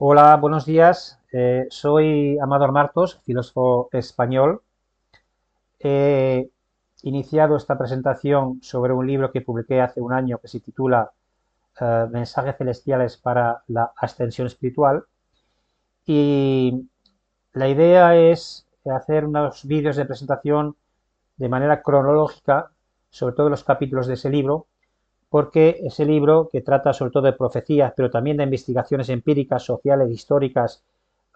Hola, buenos días. Soy Amador Martos, filósofo español. He iniciado esta presentación sobre un libro que publiqué hace un año que se titula Mensajes celestiales para la ascensión espiritual. Y la idea es hacer unos vídeos de presentación de manera cronológica sobre todos los capítulos de ese libro, porque ese libro, que trata sobre todo de profecías, pero también de investigaciones empíricas, sociales, históricas,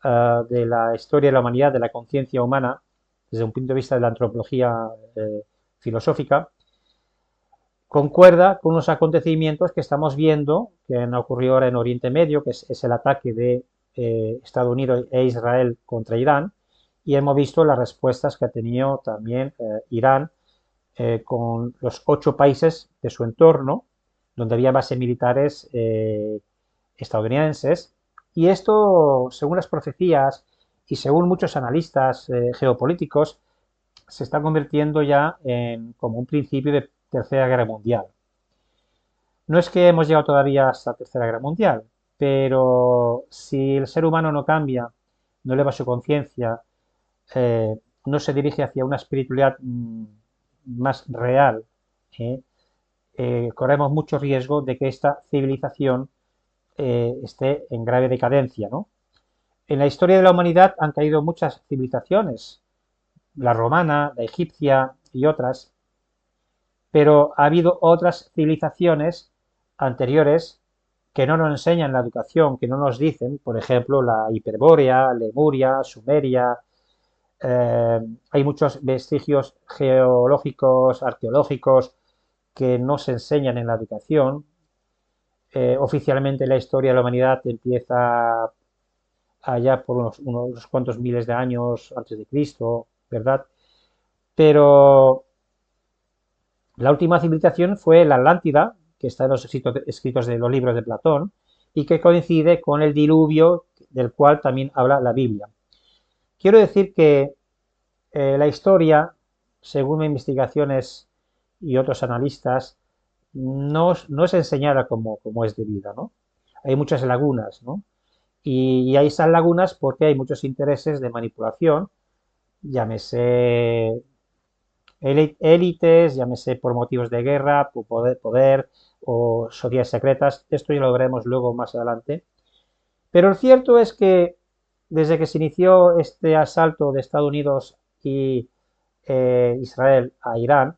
de la historia de la humanidad, de la conciencia humana, desde un punto de vista de la antropología filosófica, concuerda con unos acontecimientos que estamos viendo que han ocurrido ahora en Oriente Medio, que es el ataque de Estados Unidos e Israel contra Irán, y hemos visto las respuestas que ha tenido también Irán con los 8 países de su entorno, donde había bases militares estadounidenses. Y esto, según las profecías y según muchos analistas geopolíticos, se está convirtiendo ya en como un principio de Tercera Guerra Mundial. No es que hemos llegado todavía hasta la Tercera Guerra Mundial, pero si el ser humano no cambia, no eleva su conciencia, no se dirige hacia una espiritualidad más real, ¿eh? Corremos mucho riesgo de que esta civilización esté en grave decadencia, ¿no? En la historia de la humanidad han caído muchas civilizaciones, la romana, la egipcia y otras, pero ha habido otras civilizaciones anteriores que no nos enseñan la educación, que no nos dicen, por ejemplo, la Hiperbórea, Lemuria, Sumeria. Hay muchos vestigios geológicos, arqueológicos, que no se enseñan en la educación. Oficialmente la historia de la humanidad empieza allá por unos cuantos miles de años antes de Cristo, ¿verdad? Pero la última civilización fue la Atlántida, que está en los escritos de los libros de Platón, y que coincide con el diluvio del cual también habla la Biblia. Quiero decir que la historia, según investigaciones y otros analistas, no es enseñada como es debida, ¿no? Hay muchas lagunas, ¿no? Y hay esas lagunas porque hay muchos intereses de manipulación, llámese élites, llámese por motivos de guerra, por poder o sociedades secretas. Esto ya lo veremos luego más adelante. Pero lo cierto es que desde que se inició este asalto de Estados Unidos y Israel a Irán,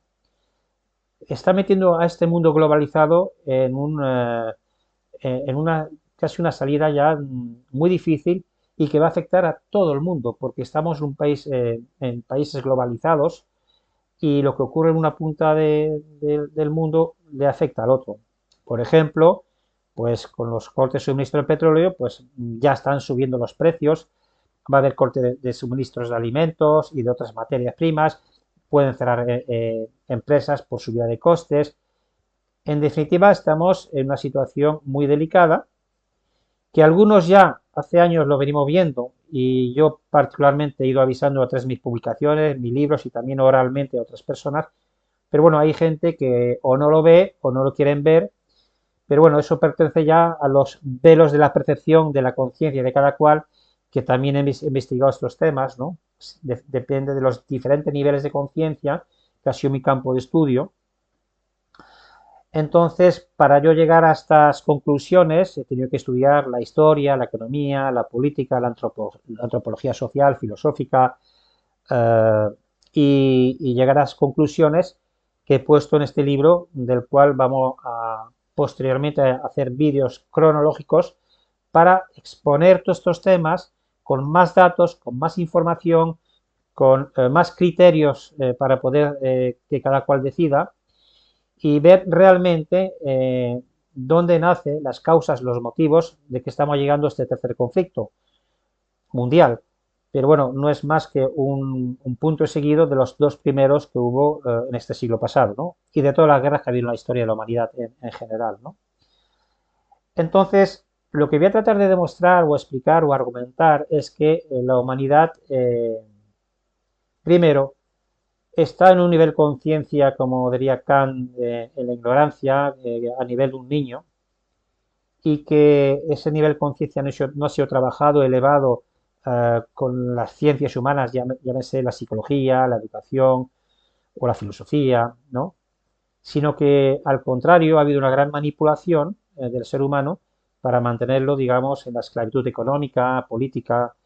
está metiendo a este mundo globalizado en una casi una salida ya muy difícil y que va a afectar a todo el mundo, porque estamos en países globalizados y lo que ocurre en una punta del mundo le afecta al otro. Por ejemplo, pues con los cortes de suministro de petróleo, pues ya están subiendo los precios, va a haber corte de suministros de alimentos y de otras materias primas, pueden cerrar empresas por subida de costes. En definitiva, estamos en una situación muy delicada que algunos ya hace años lo venimos viendo y yo particularmente he ido avisando a través de mis publicaciones, mis libros y también oralmente a otras personas, pero bueno, hay gente que o no lo ve o no lo quieren ver, pero bueno, eso pertenece ya a los velos de la percepción, de la conciencia de cada cual, que también he investigado estos temas, ¿no? Depende de los diferentes niveles de conciencia, que ha sido mi campo de estudio. Entonces, para yo llegar a estas conclusiones, he tenido que estudiar la historia, la economía, la política, la antropología social, filosófica, eh, y llegar a las conclusiones que he puesto en este libro, del cual vamos a posteriormente a hacer vídeos cronológicos para exponer todos estos temas con más datos, con más información, con más criterios para poder que cada cual decida y ver realmente dónde nacen las causas, los motivos de que estamos llegando a este tercer conflicto mundial. Pero bueno, no es más que un punto seguido de los dos primeros que hubo en este siglo pasado, ¿no? Y de todas las guerras que ha habido en la historia de la humanidad en general, ¿no? Entonces, lo que voy a tratar de demostrar o explicar o argumentar es que la humanidad, primero, está en un nivel de conciencia, como diría Kant, en la ignorancia, a nivel de un niño, y que ese nivel de conciencia no ha sido trabajado, elevado con las ciencias humanas, llámese la psicología, la educación o la filosofía, ¿no? Sino que al contrario ha habido una gran manipulación del ser humano para mantenerlo, digamos, en la esclavitud económica, política,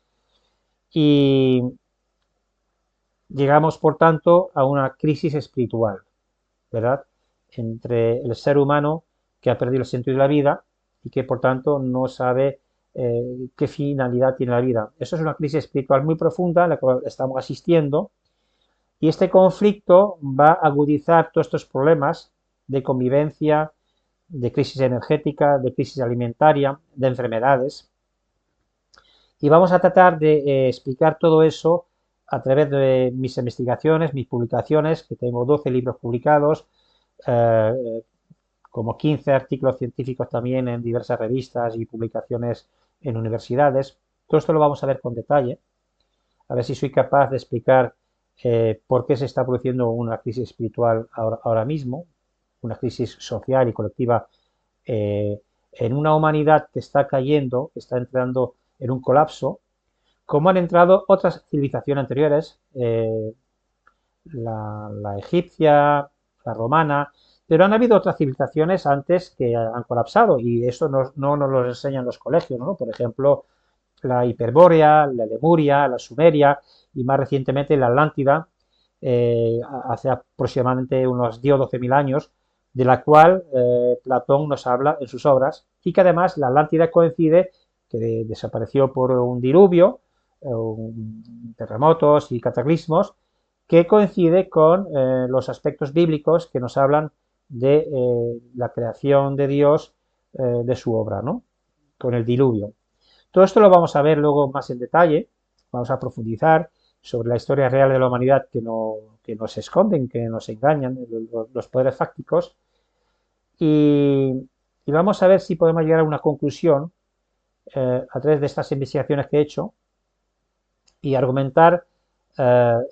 y llegamos, por tanto, a una crisis espiritual, ¿verdad? Entre el ser humano que ha perdido el sentido de la vida y que, por tanto, no sabe qué finalidad tiene la vida. Eso es una crisis espiritual muy profunda a la que estamos asistiendo, y este conflicto va a agudizar todos estos problemas de convivencia, de crisis energética, de crisis alimentaria, de enfermedades. Y vamos a tratar de explicar todo eso a través de mis investigaciones, mis publicaciones, que tengo 12 libros publicados, eh, como 15 artículos científicos también en diversas revistas y publicaciones en universidades. Todo esto lo vamos a ver con detalle, a ver si soy capaz de explicar por qué se está produciendo una crisis espiritual ahora mismo, una crisis social y colectiva eh, en una humanidad que está cayendo, que está entrando en un colapso, como han entrado otras civilizaciones anteriores, la egipcia, la romana, pero han habido otras civilizaciones antes que han colapsado y eso no nos lo enseñan los colegios, ¿no? Por ejemplo, la Hiperbórea, la Lemuria, la Sumeria y más recientemente la Atlántida, hace aproximadamente unos 10 o 12 mil años, de la cual Platón nos habla en sus obras, y que además la Atlántida coincide que desapareció por un diluvio, terremotos y cataclismos, que coincide con los aspectos bíblicos que nos hablan de la creación de Dios, de su obra, ¿no? Con el diluvio. Todo esto lo vamos a ver luego más en detalle, vamos a profundizar sobre la historia real de la humanidad que nos esconden, que nos engañan, los poderes fácticos, y vamos a ver si podemos llegar a una conclusión a través de estas investigaciones que he hecho y argumentar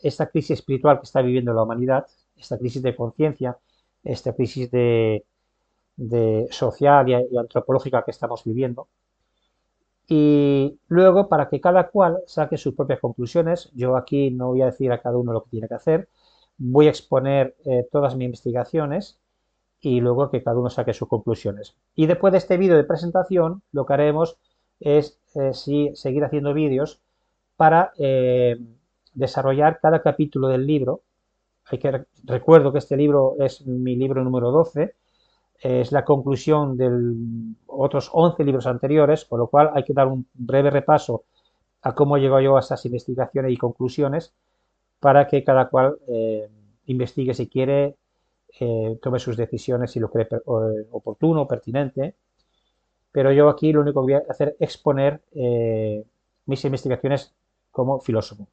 esta crisis espiritual que está viviendo la humanidad, esta crisis de conciencia, esta crisis de social y antropológica que estamos viviendo. Y luego, para que cada cual saque sus propias conclusiones, yo aquí no voy a decir a cada uno lo que tiene que hacer, voy a exponer todas mis investigaciones y luego que cada uno saque sus conclusiones. Y después de este vídeo de presentación, lo que haremos es seguir haciendo vídeos para desarrollar cada capítulo del libro. Recuerdo que este libro es mi libro número 12, es la conclusión de otros 11 libros anteriores, con lo cual hay que dar un breve repaso a cómo llego yo a esas investigaciones y conclusiones para que cada cual investigue si quiere, tome sus decisiones si lo cree oportuno, pertinente. Pero yo aquí lo único que voy a hacer es exponer mis investigaciones como filósofo.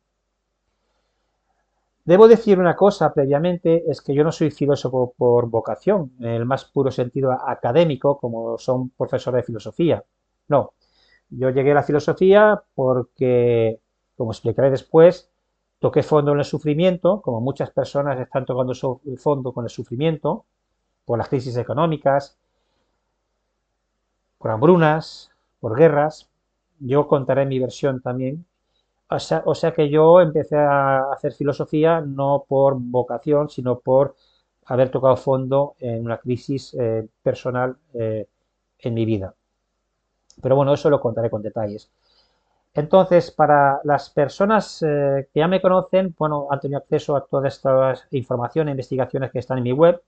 Debo decir una cosa previamente, es que yo no soy filósofo por vocación, en el más puro sentido académico, como son profesores de filosofía. No, yo llegué a la filosofía porque, como explicaré después, toqué fondo en el sufrimiento, como muchas personas están tocando fondo con el sufrimiento, por las crisis económicas, por hambrunas, por guerras. Yo contaré mi versión también. O sea que yo empecé a hacer filosofía no por vocación, sino por haber tocado fondo en una crisis personal en mi vida. Pero bueno, eso lo contaré con detalles. Entonces, para las personas que ya me conocen, bueno, han tenido acceso a toda esta información e investigaciones que están en mi web,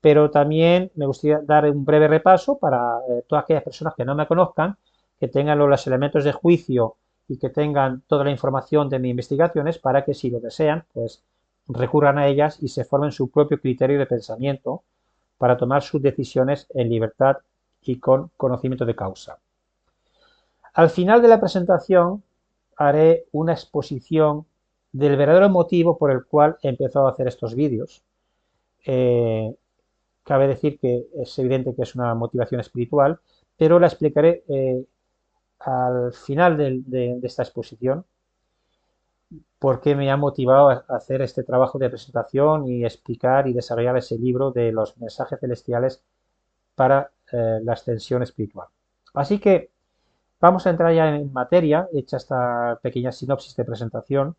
pero también me gustaría dar un breve repaso para todas aquellas personas que no me conozcan, que tengan los elementos de juicio y que tengan toda la información de mis investigaciones para que si lo desean, pues recurran a ellas y se formen su propio criterio de pensamiento para tomar sus decisiones en libertad y con conocimiento de causa. Al final de la presentación haré una exposición del verdadero motivo por el cual he empezado a hacer estos vídeos. Cabe decir que es evidente que es una motivación espiritual, pero la explicaré al final de esta exposición porque me ha motivado a hacer este trabajo de presentación y explicar y desarrollar ese libro de los mensajes celestiales para la ascensión espiritual. Así que vamos a entrar ya en materia, hecha esta pequeña sinopsis de presentación,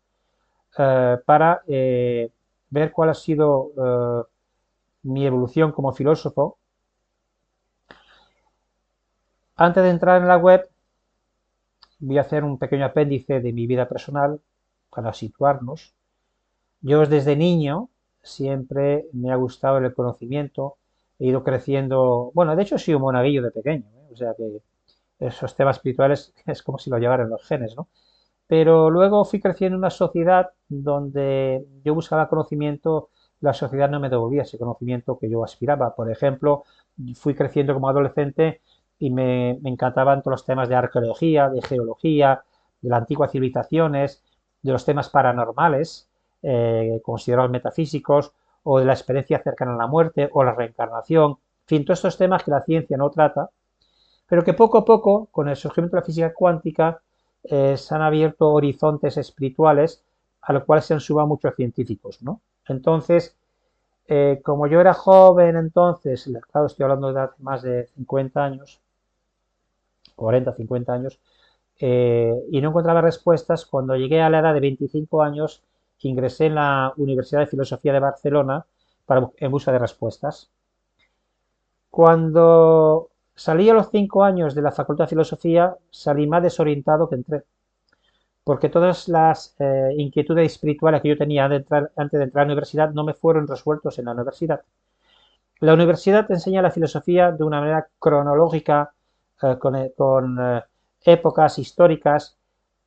para ver cuál ha sido mi evolución como filósofo. Antes de entrar en la web, voy a hacer un pequeño apéndice de mi vida personal para situarnos. Yo desde niño siempre me ha gustado el conocimiento, he ido creciendo, bueno, de hecho he sido monaguillo de pequeño, ¿eh? O sea que esos temas espirituales es como si lo llevaran los genes, ¿no? Pero luego fui creciendo en una sociedad donde yo buscaba conocimiento, la sociedad no me devolvía ese conocimiento que yo aspiraba. Por ejemplo, fui creciendo como adolescente y me encantaban todos los temas de arqueología, de geología, de las antiguas civilizaciones, de los temas paranormales, considerados metafísicos, o de la experiencia cercana a la muerte, o la reencarnación. En fin, todos estos temas que la ciencia no trata, pero que poco a poco, con el surgimiento de la física cuántica, se han abierto horizontes espirituales a los cuales se han sumado muchos científicos, ¿no? Entonces, como yo era joven entonces, claro, estoy hablando de hace más de 50 años, 40, 50 años, y no encontraba respuestas, cuando llegué a la edad de 25 años, ingresé en la Universidad de Filosofía de Barcelona en busca de respuestas. Cuando salí a los 5 años de la Facultad de Filosofía, salí más desorientado que entré, porque todas las inquietudes espirituales que yo tenía antes de entrar a la universidad no me fueron resueltos en la universidad. La universidad te enseña la filosofía de una manera cronológica, con épocas históricas,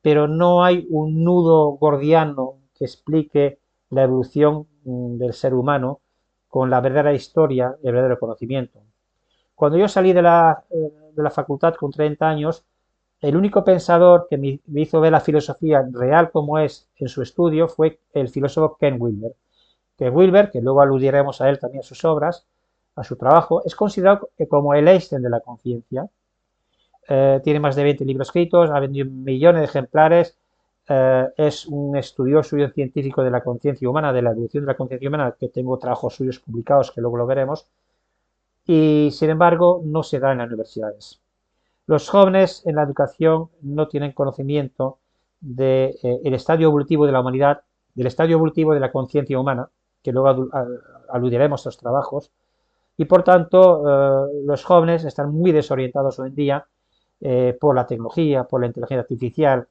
pero no hay un nudo gordiano que explique la evolución del ser humano con la verdadera historia y el verdadero conocimiento. Cuando yo salí de la facultad con 30 años, el único pensador que me hizo ver la filosofía real como es en su estudio fue el filósofo Ken Wilber. Que Wilber, que luego aludiremos a él también a sus obras, a su trabajo, es considerado como el Einstein de la conciencia. Tiene más de 20 libros escritos, ha vendido millones de ejemplares, es un estudioso y un científico de la conciencia humana, de la evolución de la conciencia humana, que tengo trabajos suyos publicados que luego lo veremos, y sin embargo no se da en las universidades. Los jóvenes en la educación no tienen conocimiento del estadio evolutivo de la humanidad, del estadio evolutivo de la conciencia humana, que luego aludiremos a los trabajos, y por tanto los jóvenes están muy desorientados hoy en día por la tecnología, por la inteligencia artificial,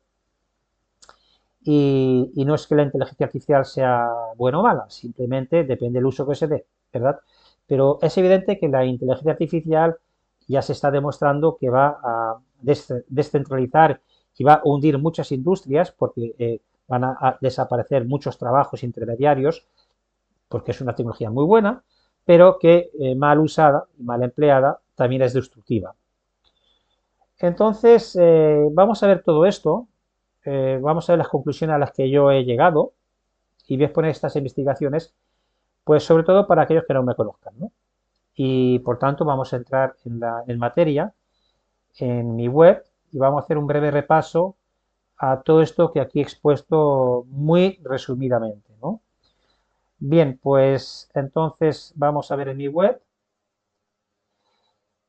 y no es que la inteligencia artificial sea buena o mala, simplemente depende del uso que se dé, ¿verdad? Pero es evidente que la inteligencia artificial ya se está demostrando que va a descentralizar y va a hundir muchas industrias porque van a desaparecer muchos trabajos intermediarios porque es una tecnología muy buena, pero que mal usada y mal empleada también es destructiva. Entonces, vamos a ver todo esto, vamos a ver las conclusiones a las que yo he llegado y voy a exponer estas investigaciones, pues sobre todo para aquellos que no me conozcan, ¿no? Y por tanto vamos a entrar en materia, en mi web, y vamos a hacer un breve repaso a todo esto que aquí he expuesto muy resumidamente, ¿no? Bien, pues entonces vamos a ver en mi web.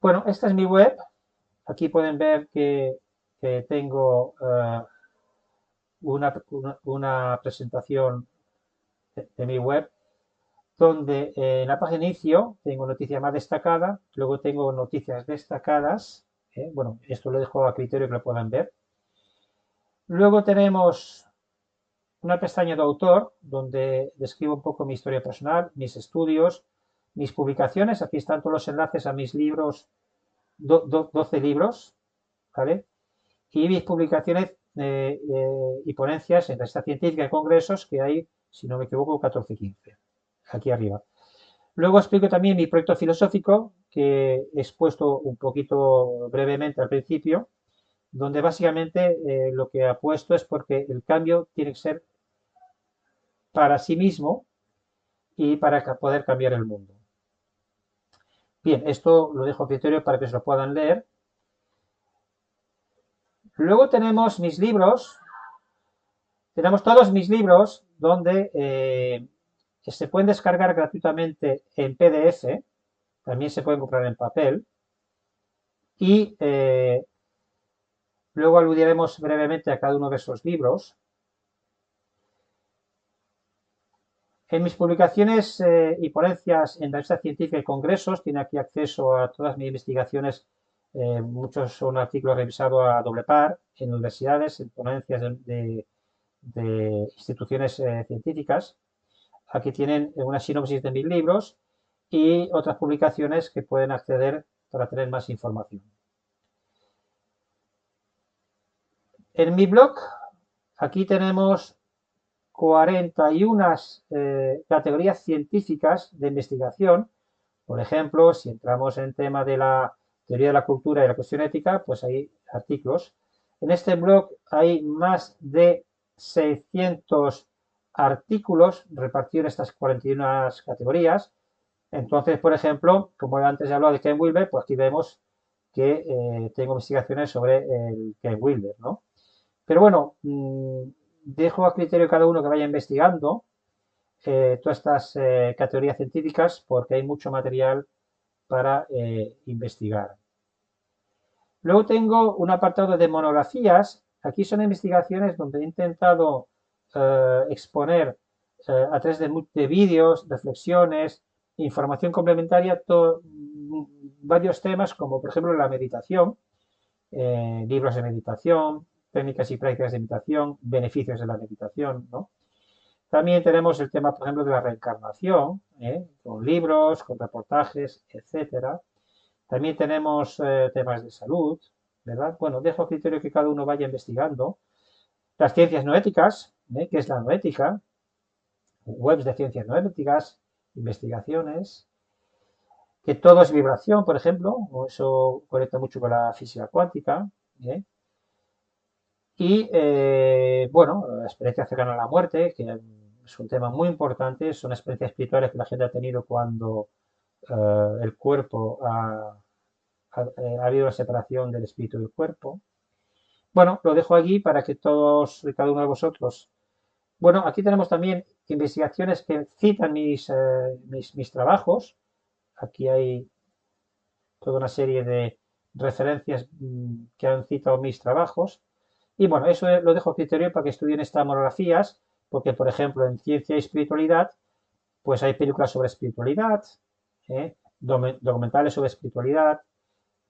Bueno, esta es mi web. Aquí pueden ver que tengo una presentación de mi web donde en la página de inicio tengo noticias más destacadas, luego tengo noticias destacadas, bueno, esto lo dejo a criterio que lo puedan ver. Luego tenemos una pestaña de autor donde describo un poco mi historia personal, mis estudios, mis publicaciones, aquí están todos los enlaces a mis libros, 12 libros, ¿vale? Y mis publicaciones y ponencias en revista científica y congresos que hay, si no me equivoco, 14, 15, aquí arriba. Luego explico también mi proyecto filosófico, que he expuesto un poquito brevemente al principio, donde básicamente lo que apuesto es porque el cambio tiene que ser para sí mismo y para poder cambiar el mundo. Bien, esto lo dejo a criterio para que se lo puedan leer. Luego tenemos mis libros, tenemos todos mis libros donde se pueden descargar gratuitamente en PDF, también se pueden comprar en papel, Y luego aludiremos brevemente a cada uno de esos libros. En mis publicaciones y ponencias en revistas científicas y congresos, tiene aquí acceso a todas mis investigaciones. Muchos son artículos revisados a doble par en universidades, en ponencias de instituciones científicas. Aquí tienen una sinopsis de mis libros y otras publicaciones que pueden acceder para tener más información. En mi blog, aquí tenemos 41 categorías científicas de investigación. Por ejemplo, si entramos en tema de la teoría de la cultura y la cuestión ética, pues hay artículos. En este blog hay más de 600 artículos repartidos en estas 41 categorías. Entonces, por ejemplo, como antes he hablado de Ken Wilber, pues aquí vemos que tengo investigaciones sobre el Ken Wilber, ¿no? Pero bueno, dejo a criterio de cada uno que vaya investigando todas estas categorías científicas porque hay mucho material para investigar. Luego tengo un apartado de monografías. Aquí son investigaciones donde he intentado exponer a través de vídeos, reflexiones, información complementaria, varios temas como por ejemplo la meditación, libros de meditación, técnicas y prácticas de meditación, beneficios de la meditación, ¿no? También tenemos el tema, por ejemplo, de la reencarnación, con libros, con reportajes, etcétera. También tenemos temas de salud, ¿verdad? Bueno, dejo a criterio que cada uno vaya investigando. Las ciencias no éticas, ¿qué es la no ética? Webs de ciencias no éticas, investigaciones, que todo es vibración, por ejemplo, o eso conecta mucho con la física cuántica, ¿eh? Y bueno, la experiencia cercana a la muerte, que es un tema muy importante, son experiencias espirituales que la gente ha tenido cuando el cuerpo ha habido la separación del espíritu del cuerpo. Bueno, lo dejo aquí para que todos y cada uno de vosotros. Bueno, aquí tenemos también investigaciones que citan mis trabajos. Aquí hay toda una serie de referencias que han citado mis trabajos. Y bueno, eso lo dejo a criterio para que estudien estas monografías, porque por ejemplo en ciencia y espiritualidad, pues hay películas sobre espiritualidad, documentales sobre espiritualidad,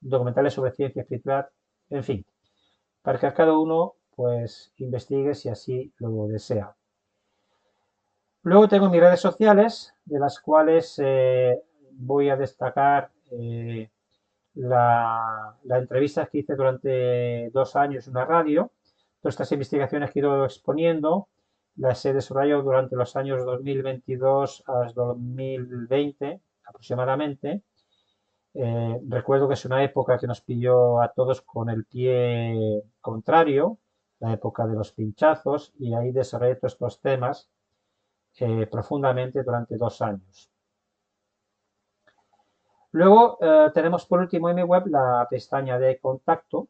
documentales sobre ciencia y espiritualidad, en fin, para que cada uno pues investigue si así lo desea. Luego tengo mis redes sociales, de las cuales voy a destacar la entrevista que hice durante 2 años en una radio, todas estas investigaciones que he ido exponiendo, las he desarrollado durante los años 2022 a 2020 aproximadamente. Recuerdo que es una época que nos pilló a todos con el pie contrario, la época de los pinchazos, y ahí desarrollé todos estos temas profundamente durante 2 años. Luego tenemos por último en mi web la pestaña de contacto,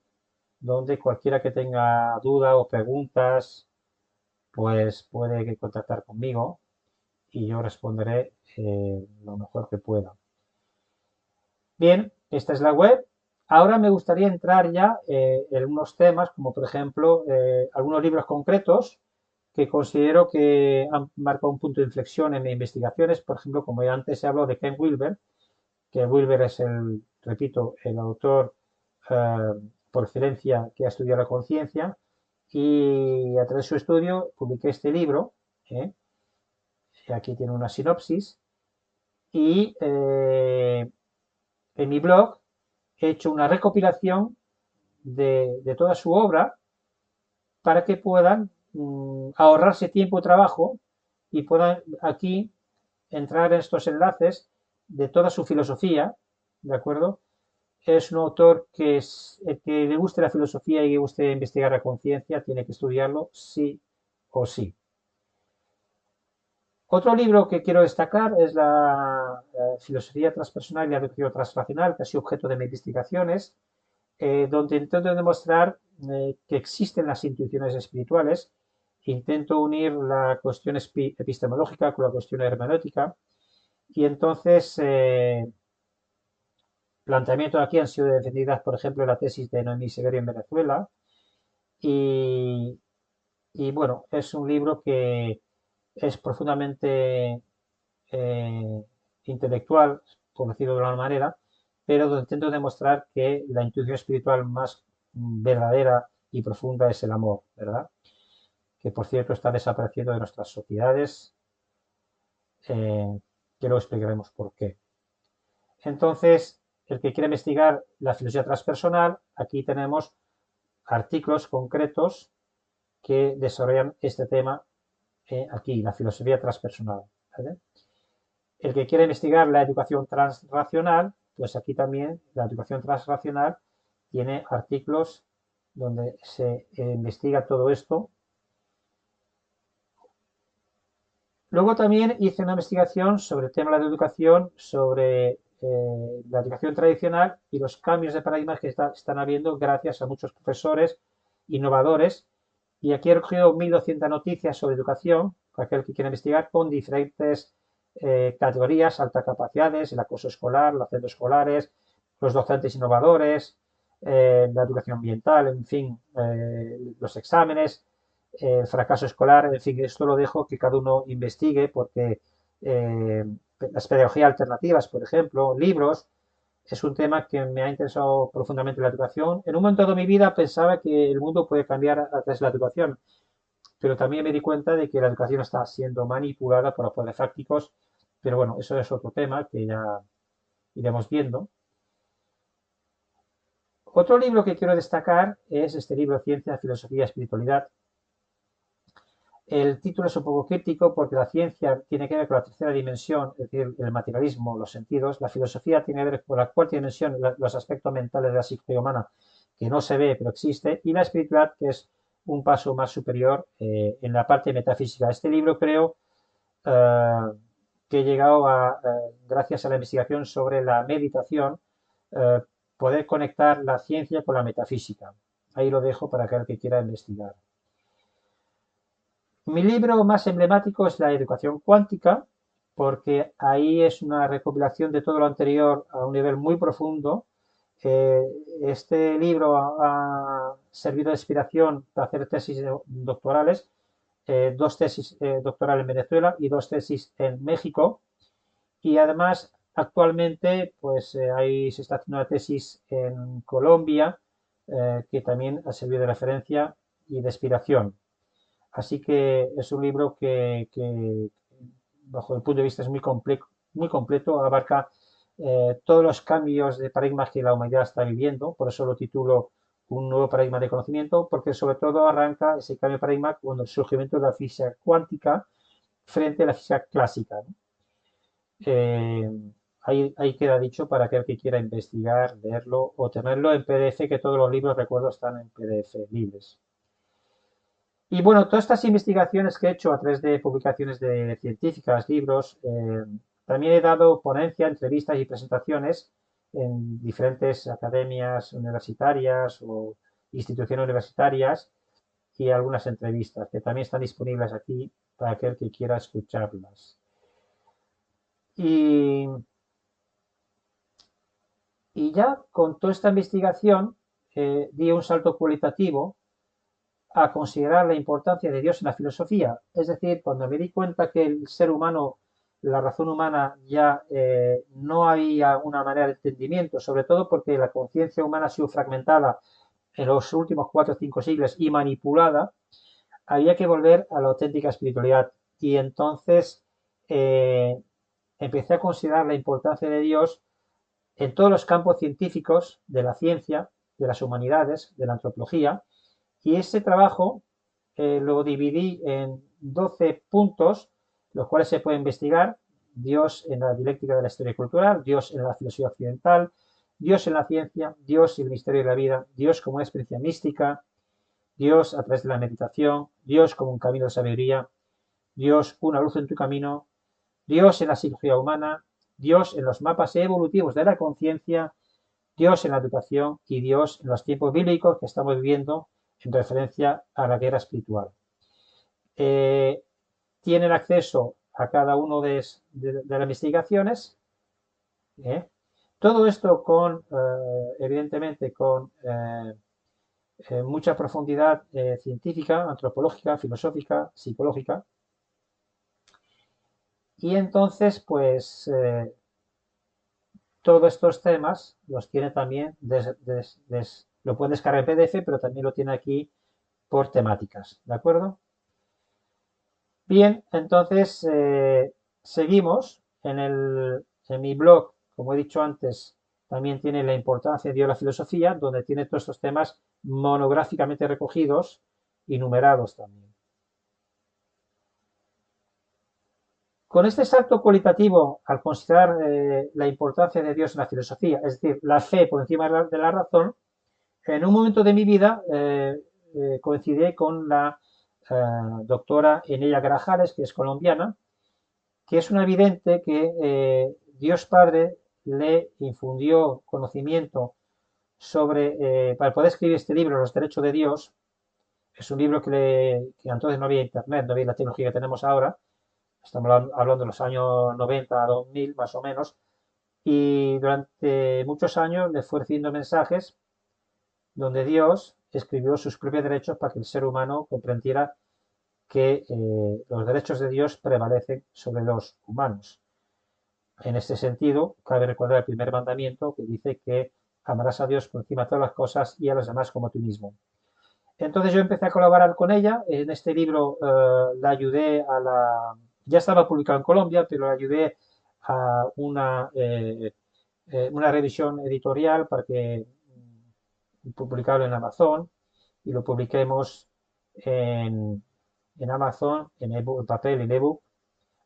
donde cualquiera que tenga duda o preguntas, pues puede contactar conmigo y yo responderé lo mejor que pueda. Bien, esta es la web. Ahora me gustaría entrar ya en unos temas, como por ejemplo algunos libros concretos que considero que han marcado un punto de inflexión en mis investigaciones. Por ejemplo, como ya antes se habló de Ken Wilber, que Wilber es repito, el autor por excelencia que ha estudiado la conciencia, y a través de su estudio publiqué este libro, aquí tiene una sinopsis, y en mi blog he hecho una recopilación de toda su obra para que puedan ahorrarse tiempo y trabajo y puedan aquí entrar en estos enlaces de toda su filosofía, ¿de acuerdo? Es un autor que el que le guste la filosofía y le guste investigar la conciencia, tiene que estudiarlo sí o sí. Otro libro que quiero destacar es la Filosofía transpersonal y la educación transracional, que ha sido objeto de mis investigaciones, donde intento demostrar que existen las intuiciones espirituales. Intento unir la cuestión epistemológica con la cuestión hermenéutica y entonces planteamientos aquí han sido defendidas, por ejemplo, la tesis de Noemí Severio en Venezuela. Y, y bueno, es un libro que es profundamente eh, intelectual, por decirlo de alguna manera, pero donde intento demostrar que la intuición espiritual más verdadera y profunda es el amor, ¿verdad? Que por cierto está desapareciendo de nuestras sociedades, que luego explicaremos por qué. Entonces, el que quiera investigar la filosofía transpersonal, aquí tenemos artículos concretos que desarrollan este tema aquí, la filosofía transpersonal. ¿Vale? El que quiera investigar la educación transracional, pues aquí también la educación transracional tiene artículos donde se investiga todo esto. Luego también hice una investigación sobre el tema de la educación, sobre la educación tradicional y los cambios de paradigmas que están habiendo gracias a muchos profesores innovadores. Y aquí he recogido 1.200 noticias sobre educación, para aquel que quiera investigar, con diferentes categorías, altas capacidades, el acoso escolar, los centros escolares, los docentes innovadores, la educación ambiental, en fin, los exámenes, el fracaso escolar, en fin, esto lo dejo que cada uno investigue porque eh, las pedagogías alternativas, por ejemplo, libros, es un tema que me ha interesado profundamente la educación. En un momento de mi vida pensaba que el mundo puede cambiar a través de la educación, pero también me di cuenta de que la educación está siendo manipulada por los poderes fácticos, pero bueno, eso es otro tema que ya iremos viendo. Otro libro que quiero destacar es este libro Ciencia, Filosofía y Espiritualidad. El título es un poco críptico porque la ciencia tiene que ver con la tercera dimensión, es decir, el materialismo, los sentidos. La filosofía tiene que ver con la cuarta dimensión, los aspectos mentales de la psicología humana, que no se ve pero existe. Y la espiritualidad, que es un paso más superior en la parte metafísica. Este libro creo eh, que he llegado a, gracias a la investigación sobre la meditación, eh, poder conectar la ciencia con la metafísica. Ahí lo dejo para aquel que quiera investigar. Mi libro más emblemático es La educación cuántica, porque ahí es una recopilación de todo lo anterior a un nivel muy profundo. Eh, este libro ha servido de inspiración para hacer tesis doctorales, dos tesis doctorales en Venezuela y dos tesis en México. Y además, actualmente, pues ahí se está haciendo una tesis en Colombia, que también ha servido de referencia y de inspiración. Así que es un libro que, bajo el punto de vista, es muy completo, abarca todos los cambios de paradigmas que la humanidad está viviendo, por eso lo titulo Un nuevo paradigma de conocimiento, porque sobre todo arranca ese cambio de paradigma con el surgimiento de la física cuántica frente a la física clásica. ¿No? Eh, ahí queda dicho para aquel que quiera investigar, leerlo o tenerlo en PDF, que todos los libros, recuerdo, están en PDF libres. Y bueno, todas estas investigaciones que he hecho a través de publicaciones de científicas, libros, también he dado ponencia, entrevistas y presentaciones en diferentes academias universitarias o instituciones universitarias y algunas entrevistas que también están disponibles aquí para aquel que quiera escucharlas. Y, y ya con toda esta investigación di un salto cualitativo a considerar la importancia de Dios en la filosofía. Es decir, cuando me di cuenta que el ser humano, la razón humana, ya no había una manera de entendimiento, sobre todo porque la conciencia humana ha sido fragmentada en los últimos 4 o 5 siglos y manipulada, había que volver a la auténtica espiritualidad. Y entonces eh, empecé a considerar la importancia de Dios en todos los campos científicos de la ciencia, de las humanidades, de la antropología, y ese trabajo lo dividí en 12 puntos, los cuales se puede investigar. Dios en la dialéctica de la historia cultural, Dios en la filosofía occidental, Dios en la ciencia, Dios y el misterio de la vida, Dios como una experiencia mística, Dios a través de la meditación, Dios como un camino de sabiduría, Dios una luz en tu camino, Dios en la psicología humana, Dios en los mapas evolutivos de la conciencia, Dios en la educación y Dios en los tiempos bíblicos que estamos viviendo en referencia a la guerra espiritual. Eh, tienen acceso a cada uno de las investigaciones, ¿eh? Todo esto evidentemente, con mucha profundidad científica, antropológica, filosófica, psicológica. Y entonces, pues, todos estos temas los tiene también, lo pueden descargar en PDF, pero también lo tiene aquí por temáticas, ¿de acuerdo? Bien, entonces seguimos en mi blog, como he dicho antes, también tiene la importancia de Dios la filosofía, donde tiene todos estos temas monográficamente recogidos y numerados también. Con este salto cualitativo, al considerar la importancia de Dios en la filosofía, es decir, la fe por encima de la razón, en un momento de mi vida coincidí con la doctora Enelia Grajales, que es colombiana, que es una evidente que Dios Padre le infundió conocimiento para poder escribir este libro, Los Derechos de Dios. Es un libro que entonces no había internet, no había la tecnología que tenemos ahora. Estamos hablando de los años 90 a 2000, más o menos. Y durante muchos años le fue recibiendo mensajes donde Dios escribió sus propios derechos para que el ser humano comprendiera que los derechos de Dios prevalecen sobre los humanos. En este sentido, cabe recordar el primer mandamiento que dice que amarás a Dios por encima de todas las cosas y a los demás como a ti mismo. Entonces yo empecé a colaborar con ella. En este libro la ayudé ya estaba publicado en Colombia, pero la ayudé a una revisión editorial para que publicarlo en Amazon y lo publiquemos en, en Amazon, en papel, en ebook.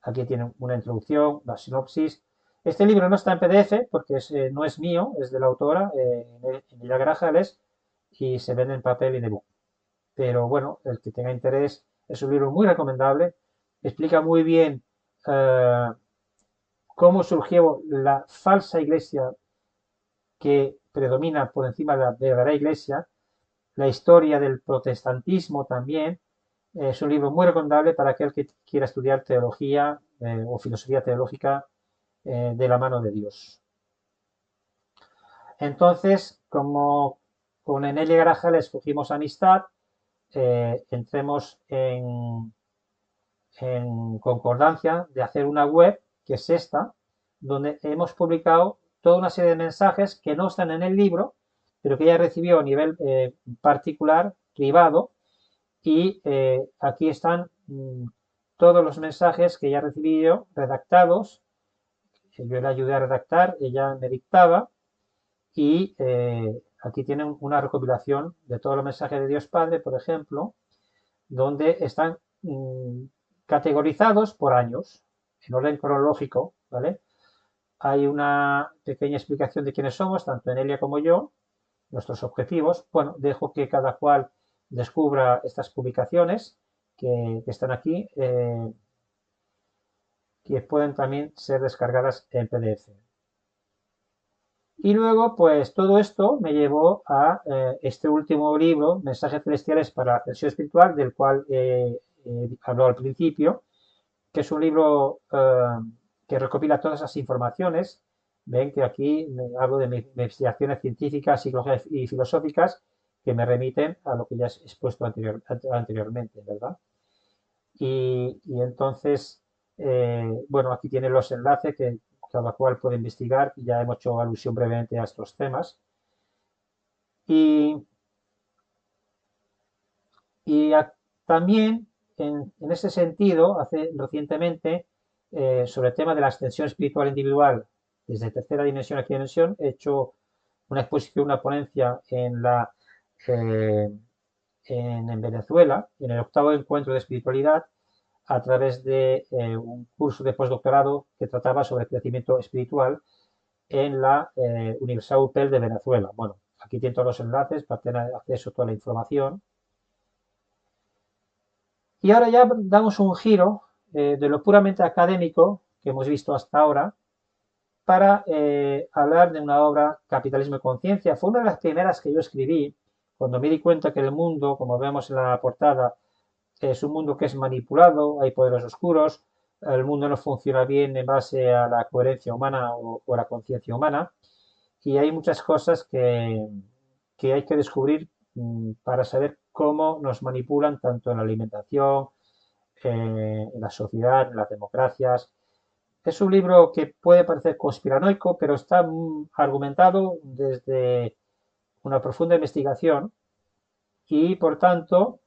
Aquí tiene una introducción, la sinopsis. Este libro no está en PDF porque no es mío, es de la autora, Emilia Grajales, y se vende en papel y en ebook. Pero bueno, el que tenga interés, es un libro muy recomendable. Explica muy bien cómo surgió la falsa iglesia que predomina por encima de la verdadera iglesia, la historia del protestantismo también. Es un libro muy recomendable para aquel que quiera estudiar teología o filosofía teológica de la mano de Dios. Entonces, como con Enelia Grajales cogimos amistad, entremos en concordancia de hacer una web, que es esta, donde hemos publicado toda una serie de mensajes que no están en el libro, pero que ella recibió a nivel particular, privado, y aquí están todos los mensajes que ella recibió redactados. Yo le ayudé a redactar, ella me dictaba y aquí tienen una recopilación de todos los mensajes de Dios Padre, por ejemplo, donde están categorizados por años, en orden cronológico, ¿vale? Hay una pequeña explicación de quiénes somos, tanto Enelia como yo, nuestros objetivos. Bueno, dejo que cada cual descubra estas publicaciones que están aquí, que pueden también ser descargadas en PDF. Y luego, pues todo esto me llevó a este último libro, Mensajes Celestiales para la Ascensión Espiritual, del cual he hablado al principio, que es un libro que recopila todas esas informaciones. Ven que aquí hablo de mis investigaciones científicas, psicológicas y filosóficas que me remiten a lo que ya he expuesto anteriormente, ¿verdad? Y entonces, bueno, aquí tienen los enlaces que cada cual puede investigar. Ya hemos hecho alusión brevemente a estos temas. Y, y también, en ese sentido, recientemente, sobre el tema de la ascensión espiritual individual desde tercera dimensión a quinta dimensión, he hecho una exposición, una ponencia eh, en Venezuela, en el octavo encuentro de espiritualidad, a través de un curso de postdoctorado que trataba sobre crecimiento espiritual en la Universidad UPEL de Venezuela. Bueno, aquí tienen todos los enlaces para tener acceso a toda la información. Y ahora ya damos un giro de lo puramente académico que hemos visto hasta ahora para hablar de una obra, Capitalismo y Conciencia. Fue una de las primeras que yo escribí cuando me di cuenta que el mundo, como vemos en la portada, es un mundo que es manipulado, hay poderes oscuros, el mundo no funciona bien en base a la coherencia humana o a la conciencia humana. y hay muchas cosas que hay que descubrir para saber cómo nos manipulan tanto en la alimentación, en la sociedad, en las democracias. Es un libro que puede parecer conspiranoico, pero está argumentado desde una profunda investigación y, por tanto,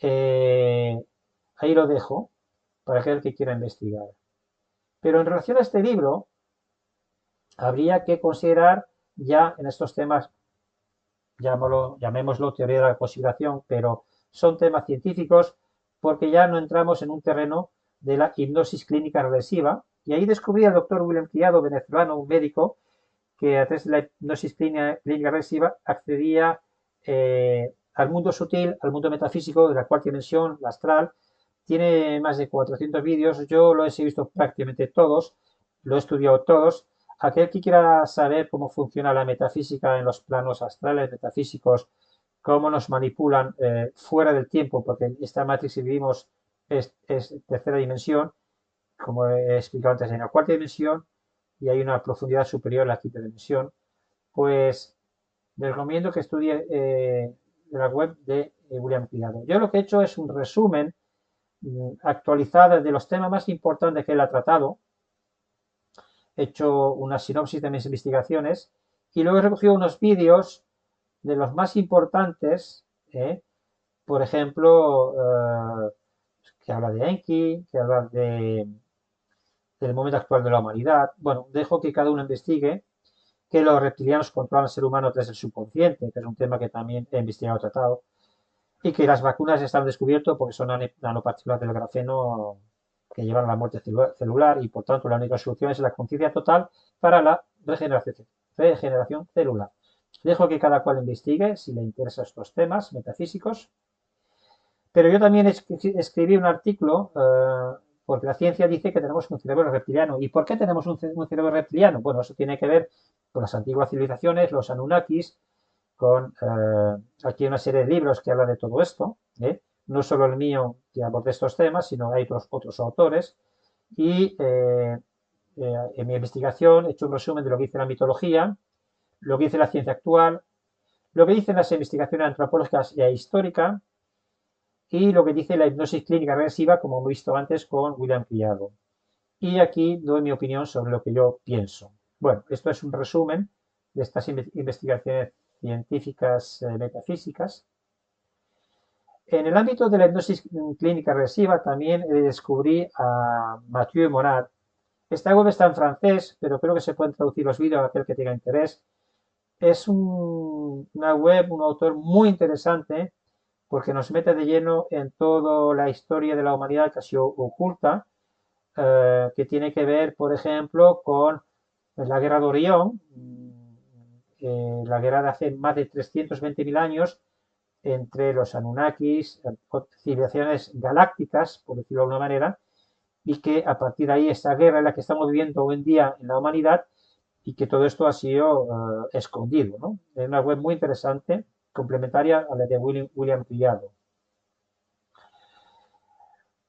eh, ahí lo dejo para aquel que quiera investigar. Pero en relación a este libro, habría que considerar ya en estos temas, llamémoslo teoría de la conspiración, pero son temas científicos porque ya no entramos en un terreno de la hipnosis clínica regresiva. Y ahí descubrí al doctor William Criado, venezolano, un médico, que a través de la hipnosis clínica regresiva accedía al mundo sutil, al mundo metafísico de la cuarta dimensión, la astral. Tiene más de 400 vídeos, yo los he visto prácticamente todos, lo he estudiado todos. Aquel que quiera saber cómo funciona la metafísica en los planos astrales, metafísicos, cómo nos manipulan fuera del tiempo, porque esta matrix que vivimos es tercera dimensión, como he explicado antes, en la cuarta dimensión, y hay una profundidad superior a la quinta dimensión, pues les recomiendo que estudie de la web de William Criado. Yo lo que he hecho es un resumen actualizado de los temas más importantes que él ha tratado. He hecho una sinopsis de mis investigaciones y luego he recogido unos vídeos de los más importantes, por ejemplo, que habla de Enki, que habla del momento actual de la humanidad. Bueno, dejo que cada uno investigue que los reptilianos controlan al ser humano desde el subconsciente, que es un tema que también he investigado, tratado, y que las vacunas están descubiertas porque son nanopartículas del grafeno que llevan a la muerte celular y por tanto la única solución es la conciencia total para la regeneración celular. Dejo que cada cual investigue si le interesan estos temas metafísicos, pero yo también escribí un artículo porque la ciencia dice que tenemos un cerebro reptiliano. ¿Y por qué tenemos un cerebro reptiliano? Bueno, eso tiene que ver con las antiguas civilizaciones, los Anunnakis, con aquí una serie de libros que hablan de todo esto, no solo el mío que aborde estos temas, sino hay otros autores. Y en mi investigación he hecho un resumen de lo que dice la mitología, lo que dice la ciencia actual, lo que dicen las investigaciones antropológicas e históricas y lo que dice la hipnosis clínica regresiva, como hemos visto antes con William Criado. Y aquí doy mi opinión sobre lo que yo pienso. Bueno, esto es un resumen de estas investigaciones científicas metafísicas. En el ámbito de la hipnosis clínica regresiva también descubrí a Mathieu Monard. Esta web está en francés, pero creo que se pueden traducir los vídeos a aquel que tenga interés. Es una web, un autor muy interesante porque nos mete de lleno en toda la historia de la humanidad que ha sido oculta, que tiene que ver, por ejemplo, con la guerra de Orión, la guerra de hace más de 320.000 años entre los Anunnakis, civilizaciones galácticas, por decirlo de alguna manera, y que a partir de ahí esta guerra es la que estamos viviendo hoy en día en la humanidad y que todo esto ha sido escondido, ¿no? Es una web muy interesante, complementaria a la de William Criado.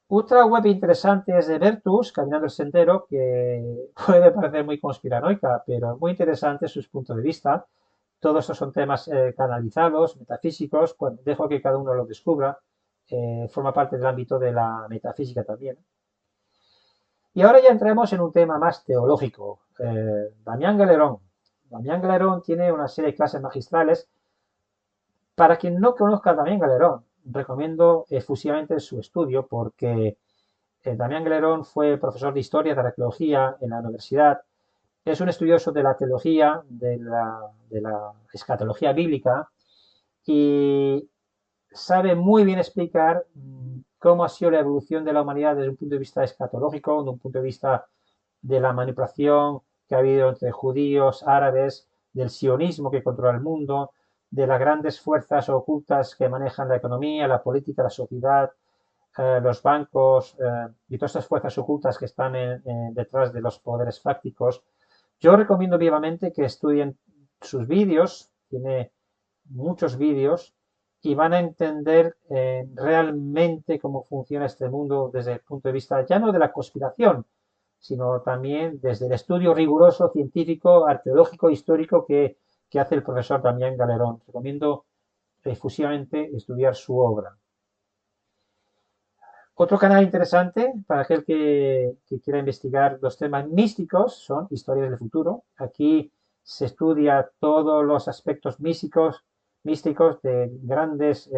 Otra web interesante es de Vertus, Caminando el Sendero, que puede parecer muy conspiranoica, pero muy interesante sus puntos de vista. Todos estos son temas canalizados, metafísicos. Bueno, dejo que cada uno lo descubra. Forma parte del ámbito de la metafísica también. Y ahora ya entremos en un tema más teológico. Damián Galerón. Damián Galerón tiene una serie de clases magistrales. Para quien no conozca a Damián Galerón, recomiendo efusivamente su estudio porque Damián Galerón fue profesor de Historia de Arqueología en la universidad. Es un estudioso de la teología, de la escatología bíblica y sabe muy bien explicar cómo ha sido la evolución de la humanidad desde un punto de vista escatológico, desde un punto de vista de la manipulación que ha habido entre judíos, árabes, del sionismo que controla el mundo, de las grandes fuerzas ocultas que manejan la economía, la política, la sociedad, los bancos y todas estas fuerzas ocultas que están detrás de los poderes fácticos. Yo recomiendo vivamente que estudien sus vídeos, tiene muchos vídeos y van a entender realmente cómo funciona este mundo desde el punto de vista ya no de la conspiración, sino también desde el estudio riguroso, científico, arqueológico, histórico que hace el profesor Damián Galerón. Recomiendo efusivamente estudiar su obra. Otro canal interesante para aquel que quiera investigar los temas místicos son Historias del Futuro. Aquí se estudia todos los aspectos místicos de grandes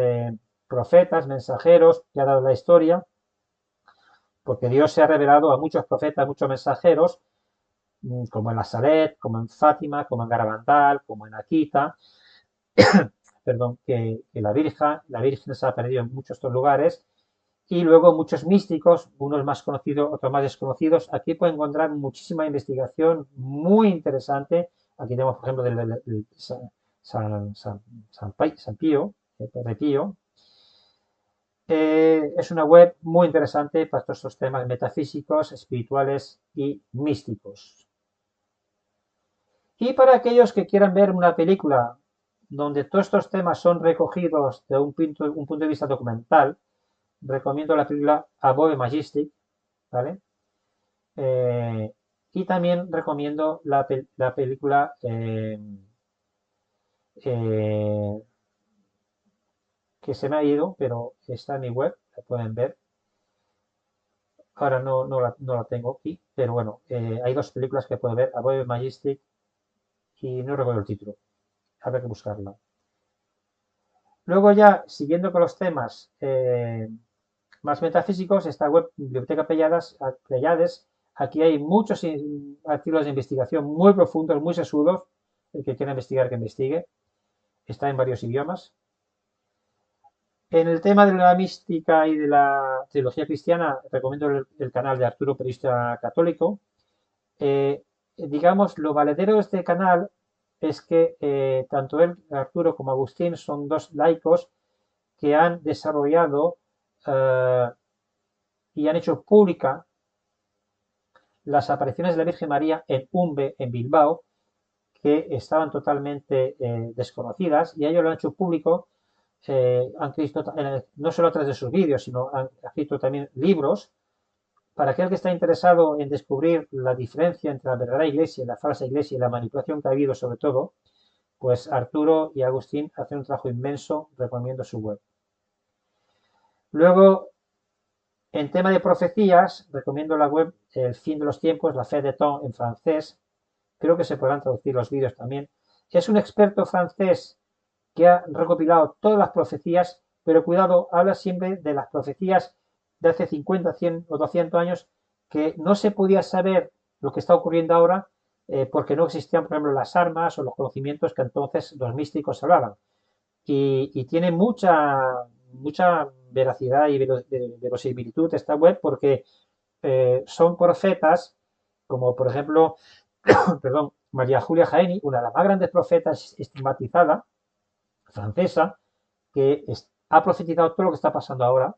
profetas, mensajeros que ha dado la historia, porque Dios se ha revelado a muchos profetas, muchos mensajeros, como en Nazaret, como en Fátima, como en Garabandal, como en Akita, perdón, que la Virgen se ha perdido en muchos estos lugares, y luego muchos místicos, unos más conocidos, otros más desconocidos. Aquí pueden encontrar muchísima investigación muy interesante. Aquí tenemos, por ejemplo, del San Pío, Padre Pío. Es una web muy interesante para todos estos temas metafísicos, espirituales y místicos. Y para aquellos que quieran ver una película donde todos estos temas son recogidos de un punto de vista documental, recomiendo la película Above Majestic, ¿vale? Y también recomiendo la película que se me ha ido, pero está en mi web, la pueden ver. Ahora no la tengo aquí, pero bueno, hay dos películas que pueden ver, Above Majestic y no recuerdo el título, habrá que buscarla. Luego ya, siguiendo con los temas más metafísicos, esta web Biblioteca Pleiades, aquí hay muchos artículos de investigación muy profundos, muy sesudos. El que quiera investigar, que investigue. Está en varios idiomas. En el tema de la mística y de la teología cristiana, recomiendo el canal de Arturo, periodista católico. Digamos, lo valedero de este canal es que tanto él, Arturo, como Agustín son dos laicos que han desarrollado y han hecho pública las apariciones de la Virgen María en Umbe, en Bilbao, que estaban totalmente desconocidas, y ellos lo han hecho público. Han escrito no solo a través de sus vídeos, sino han escrito también libros. Para aquel que está interesado en descubrir la diferencia entre la verdadera iglesia y la falsa iglesia y la manipulación que ha habido sobre todo, pues Arturo y Agustín hacen un trabajo inmenso, recomiendo su web. Luego, en tema de profecías, recomiendo la web El fin de los tiempos, la Fe de Temps en francés. Creo que se podrán traducir los vídeos también. Es un experto francés que ha recopilado todas las profecías, pero cuidado, habla siempre de las profecías de hace 50, 100 o 200 años, que no se podía saber lo que está ocurriendo ahora porque no existían, por ejemplo, las armas o los conocimientos que entonces los místicos hablaban. Y tiene mucha veracidad y verosimilitud esta web porque son profetas como, por ejemplo, perdón, María Julia Jaeni, una de las más grandes profetas estigmatizada, francesa, que ha profetizado todo lo que está pasando ahora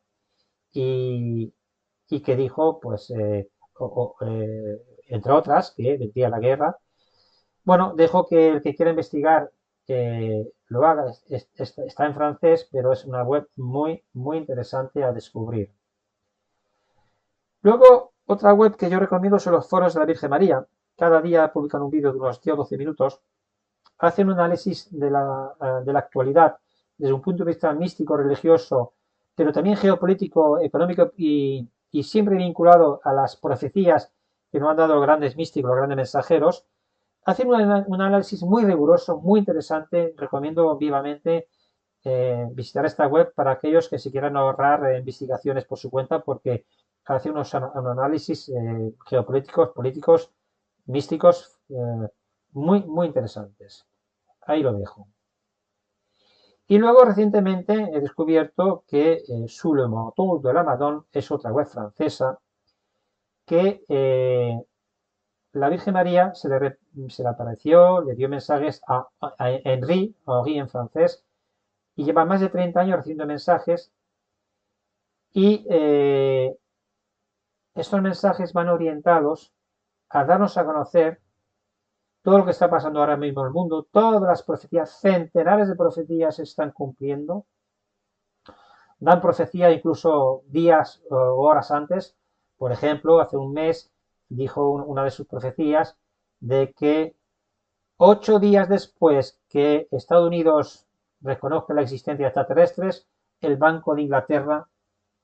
y, y que dijo, pues, entre otras, que vendría la guerra. Bueno, dejo que el que quiera investigar lo haga. Está en francés, pero es una web muy interesante a descubrir. Luego, otra web que yo recomiendo son los foros de la Virgen María. Cada día publican un vídeo de unos 10 o 12 minutos. Hacen un análisis de la actualidad desde un punto de vista místico, religioso, pero también geopolítico, económico y siempre vinculado a las profecías que nos han dado los grandes místicos, los grandes mensajeros. Hacen un análisis muy riguroso, muy interesante. Recomiendo vivamente visitar esta web para aquellos que se quieran ahorrar investigaciones por su cuenta, porque hace unos análisis geopolíticos, políticos, místicos, muy interesantes. Ahí lo dejo. Y luego recientemente he descubierto que Sous le manteau de la Madone es otra web francesa que la Virgen María se le apareció, le dio mensajes a Henri en francés, y lleva más de 30 años recibiendo mensajes y estos mensajes van orientados a darnos a conocer todo lo que está pasando ahora mismo en el mundo, todas las profecías, centenares de profecías se están cumpliendo, dan profecía incluso días o horas antes. Por ejemplo, hace un mes dijo una de sus profecías de que 8 días después que Estados Unidos reconozca la existencia de extraterrestres, el Banco de Inglaterra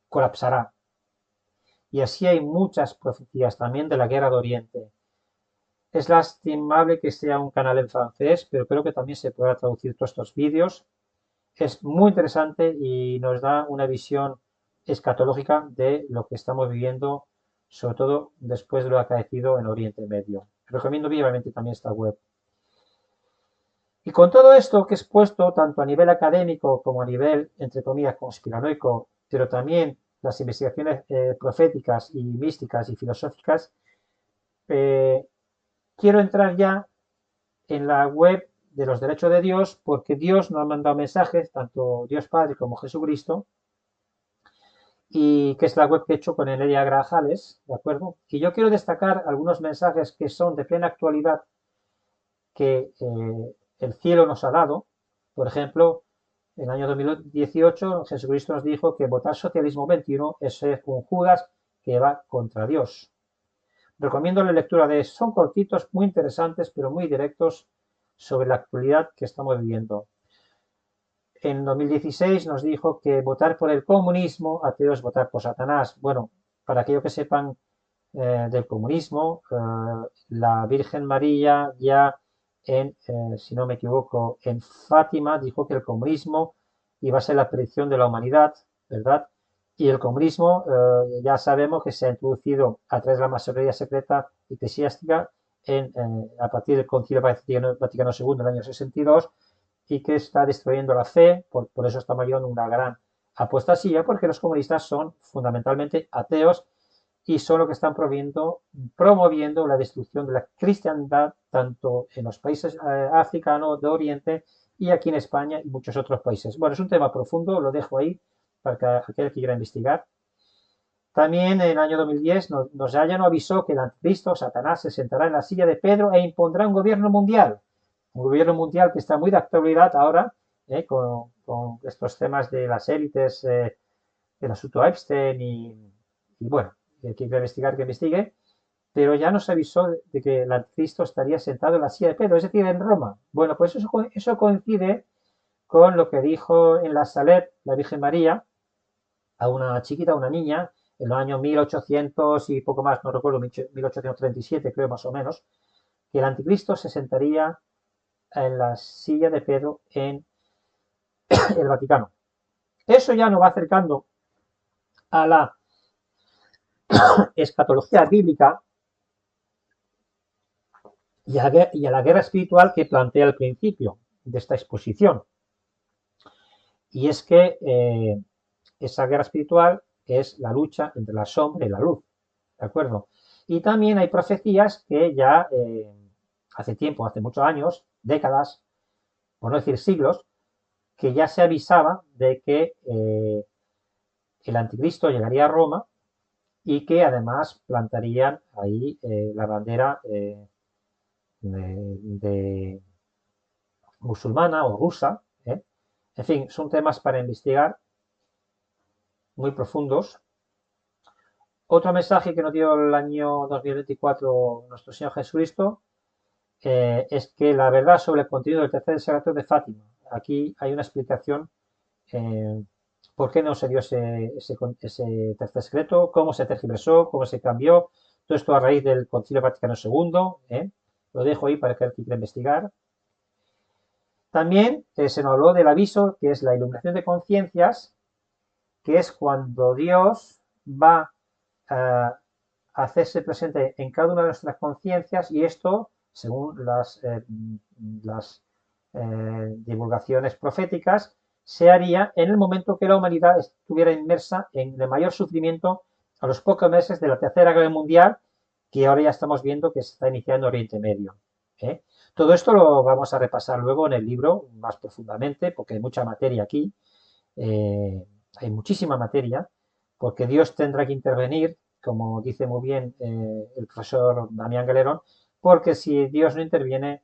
colapsará. Y así hay muchas profecías también de la Guerra de Oriente. Es lastimable que sea un canal en francés, pero creo que también se podrá traducir todos estos vídeos. Es muy interesante y nos da una visión escatológica de lo que estamos viviendo, sobre todo después de lo acaecido en Oriente Medio. Recomiendo vivamente también esta web. Y con todo esto que he expuesto, tanto a nivel académico como a nivel, entre comillas, conspiranoico, pero también las investigaciones proféticas y místicas y filosóficas, eh, quiero entrar ya en la web de los derechos de Dios, porque Dios nos ha mandado mensajes, tanto Dios Padre como Jesucristo, y que es la web que he hecho con Enelia Grajales, ¿de acuerdo? Y yo quiero destacar algunos mensajes que son de plena actualidad que el cielo nos ha dado. Por ejemplo, en el año 2018 Jesucristo nos dijo que votar socialismo 21 es ser un Judas que va contra Dios. Recomiendo la lectura de, son cortitos, muy interesantes, pero muy directos sobre la actualidad que estamos viviendo. En 2016 nos dijo que votar por el comunismo, ateo es votar por Satanás. Bueno, para aquellos que sepan del comunismo, la Virgen María ya si no me equivoco, en Fátima dijo que el comunismo iba a ser la perdición de la humanidad, ¿verdad? Y el comunismo ya sabemos que se ha introducido a través de la masonería secreta eclesiástica a partir del Concilio Vaticano II del año 62 y que está destruyendo la fe, por eso estamos llevando una gran apostasía, porque los comunistas son fundamentalmente ateos y son los que están promoviendo la destrucción de la cristiandad tanto en los países africanos de Oriente y aquí en España y muchos otros países. Bueno, es un tema profundo, lo dejo ahí para que aquel que quiera investigar. También en el año 2010 ya nos avisó que el anticristo, Satanás, se sentará en la silla de Pedro e impondrá un gobierno mundial que está muy de actualidad ahora, con estos temas de las élites, del asunto Epstein y bueno, el que quiera investigar, que investigue, pero ya nos avisó de que el anticristo estaría sentado en la silla de Pedro, es decir, en Roma. Bueno, pues eso coincide con lo que dijo en la Salet la Virgen María a una chiquita, a una niña, en los años 1800 y poco más, no recuerdo, 1837 creo más o menos, que el anticristo se sentaría en la silla de Pedro en el Vaticano. Eso ya nos va acercando a la escatología bíblica y a la guerra espiritual que plantea al principio de esta exposición. Y es que esa guerra espiritual es la lucha entre la sombra y la luz, ¿de acuerdo? Y también hay profecías que ya hace tiempo, hace muchos años, décadas, por no decir siglos, que ya se avisaba de que el anticristo llegaría a Roma y que además plantarían ahí la bandera de musulmana o rusa. En fin, son temas para investigar muy profundos. Otro mensaje que nos dio el año 2024 nuestro Señor Jesucristo es que la verdad sobre el contenido del tercer secreto de Fátima. Aquí hay una explicación por qué no se dio ese tercer secreto, cómo se tergiversó, cómo se cambió. Todo esto a raíz del Concilio Vaticano II. Lo dejo ahí para que el que quiera investigar. También se nos habló del aviso, que es la iluminación de conciencias, que es cuando Dios va a hacerse presente en cada una de nuestras conciencias y esto, según las divulgaciones proféticas, se haría en el momento que la humanidad estuviera inmersa en el mayor sufrimiento a los pocos meses de la Tercera Guerra Mundial, que ahora ya estamos viendo que se está iniciando en Oriente Medio. Todo esto lo vamos a repasar luego en el libro más profundamente, porque hay mucha materia aquí, hay muchísima materia, porque Dios tendrá que intervenir, como dice muy bien el profesor Damián Galerón, porque si Dios no interviene,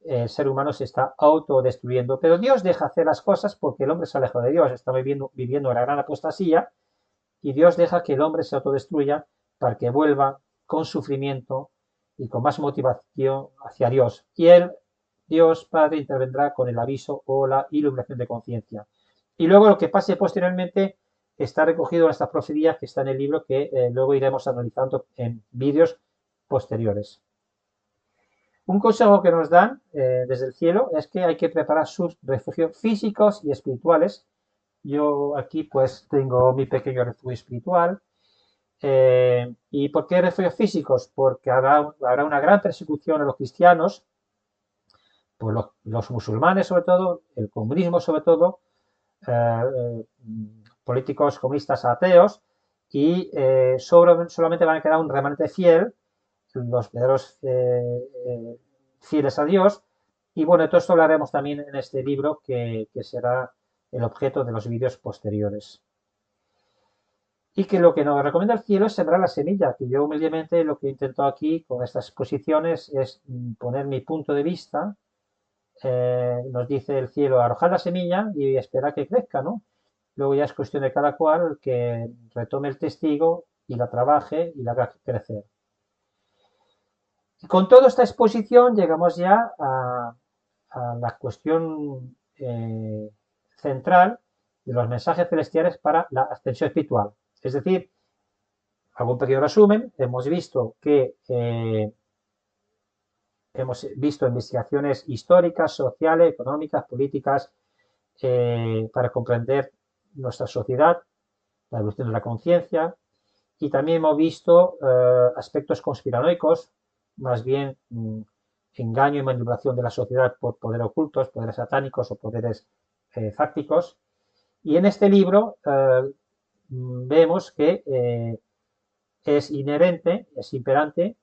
el ser humano se está autodestruyendo. Pero Dios deja hacer las cosas porque el hombre se aleja de Dios. Estamos viviendo la gran apostasía y Dios deja que el hombre se autodestruya para que vuelva con sufrimiento y con más motivación hacia Dios. Y el Dios Padre intervendrá con el aviso o la iluminación de conciencia. Y luego lo que pase posteriormente está recogido en estas profecías que está en el libro que luego iremos analizando en vídeos posteriores. Un consejo que nos dan desde el cielo es que hay que preparar sus refugios físicos y espirituales. Yo aquí pues tengo mi pequeño refugio espiritual. ¿Y por qué refugios físicos? Porque habrá una gran persecución a los cristianos, por los musulmanes sobre todo, el comunismo sobre todo, políticos comunistas ateos, y solamente van a quedar un remanente fiel, los verdaderos fieles a Dios. Y bueno, de todo esto hablaremos también en este libro que será el objeto de los vídeos posteriores. Y que lo que nos recomienda el cielo es sembrar la semilla, que yo humildemente lo que intento aquí con estas exposiciones es poner mi punto de vista. Nos dice el cielo, arrojar la semilla y esperar que crezca, ¿no? Luego ya es cuestión de cada cual que retome el testigo y la trabaje y la haga crecer. Y con toda esta exposición llegamos ya a la cuestión central de los mensajes celestiales para la ascensión espiritual. Es decir, hago un pequeño resumen, hemos visto investigaciones históricas, sociales, económicas, políticas, para comprender nuestra sociedad, la evolución de la conciencia, y también hemos visto aspectos conspiranoicos, más bien engaño y manipulación de la sociedad por poderes ocultos, poderes satánicos o poderes fácticos. Y en este libro vemos que es inherente, es imperante,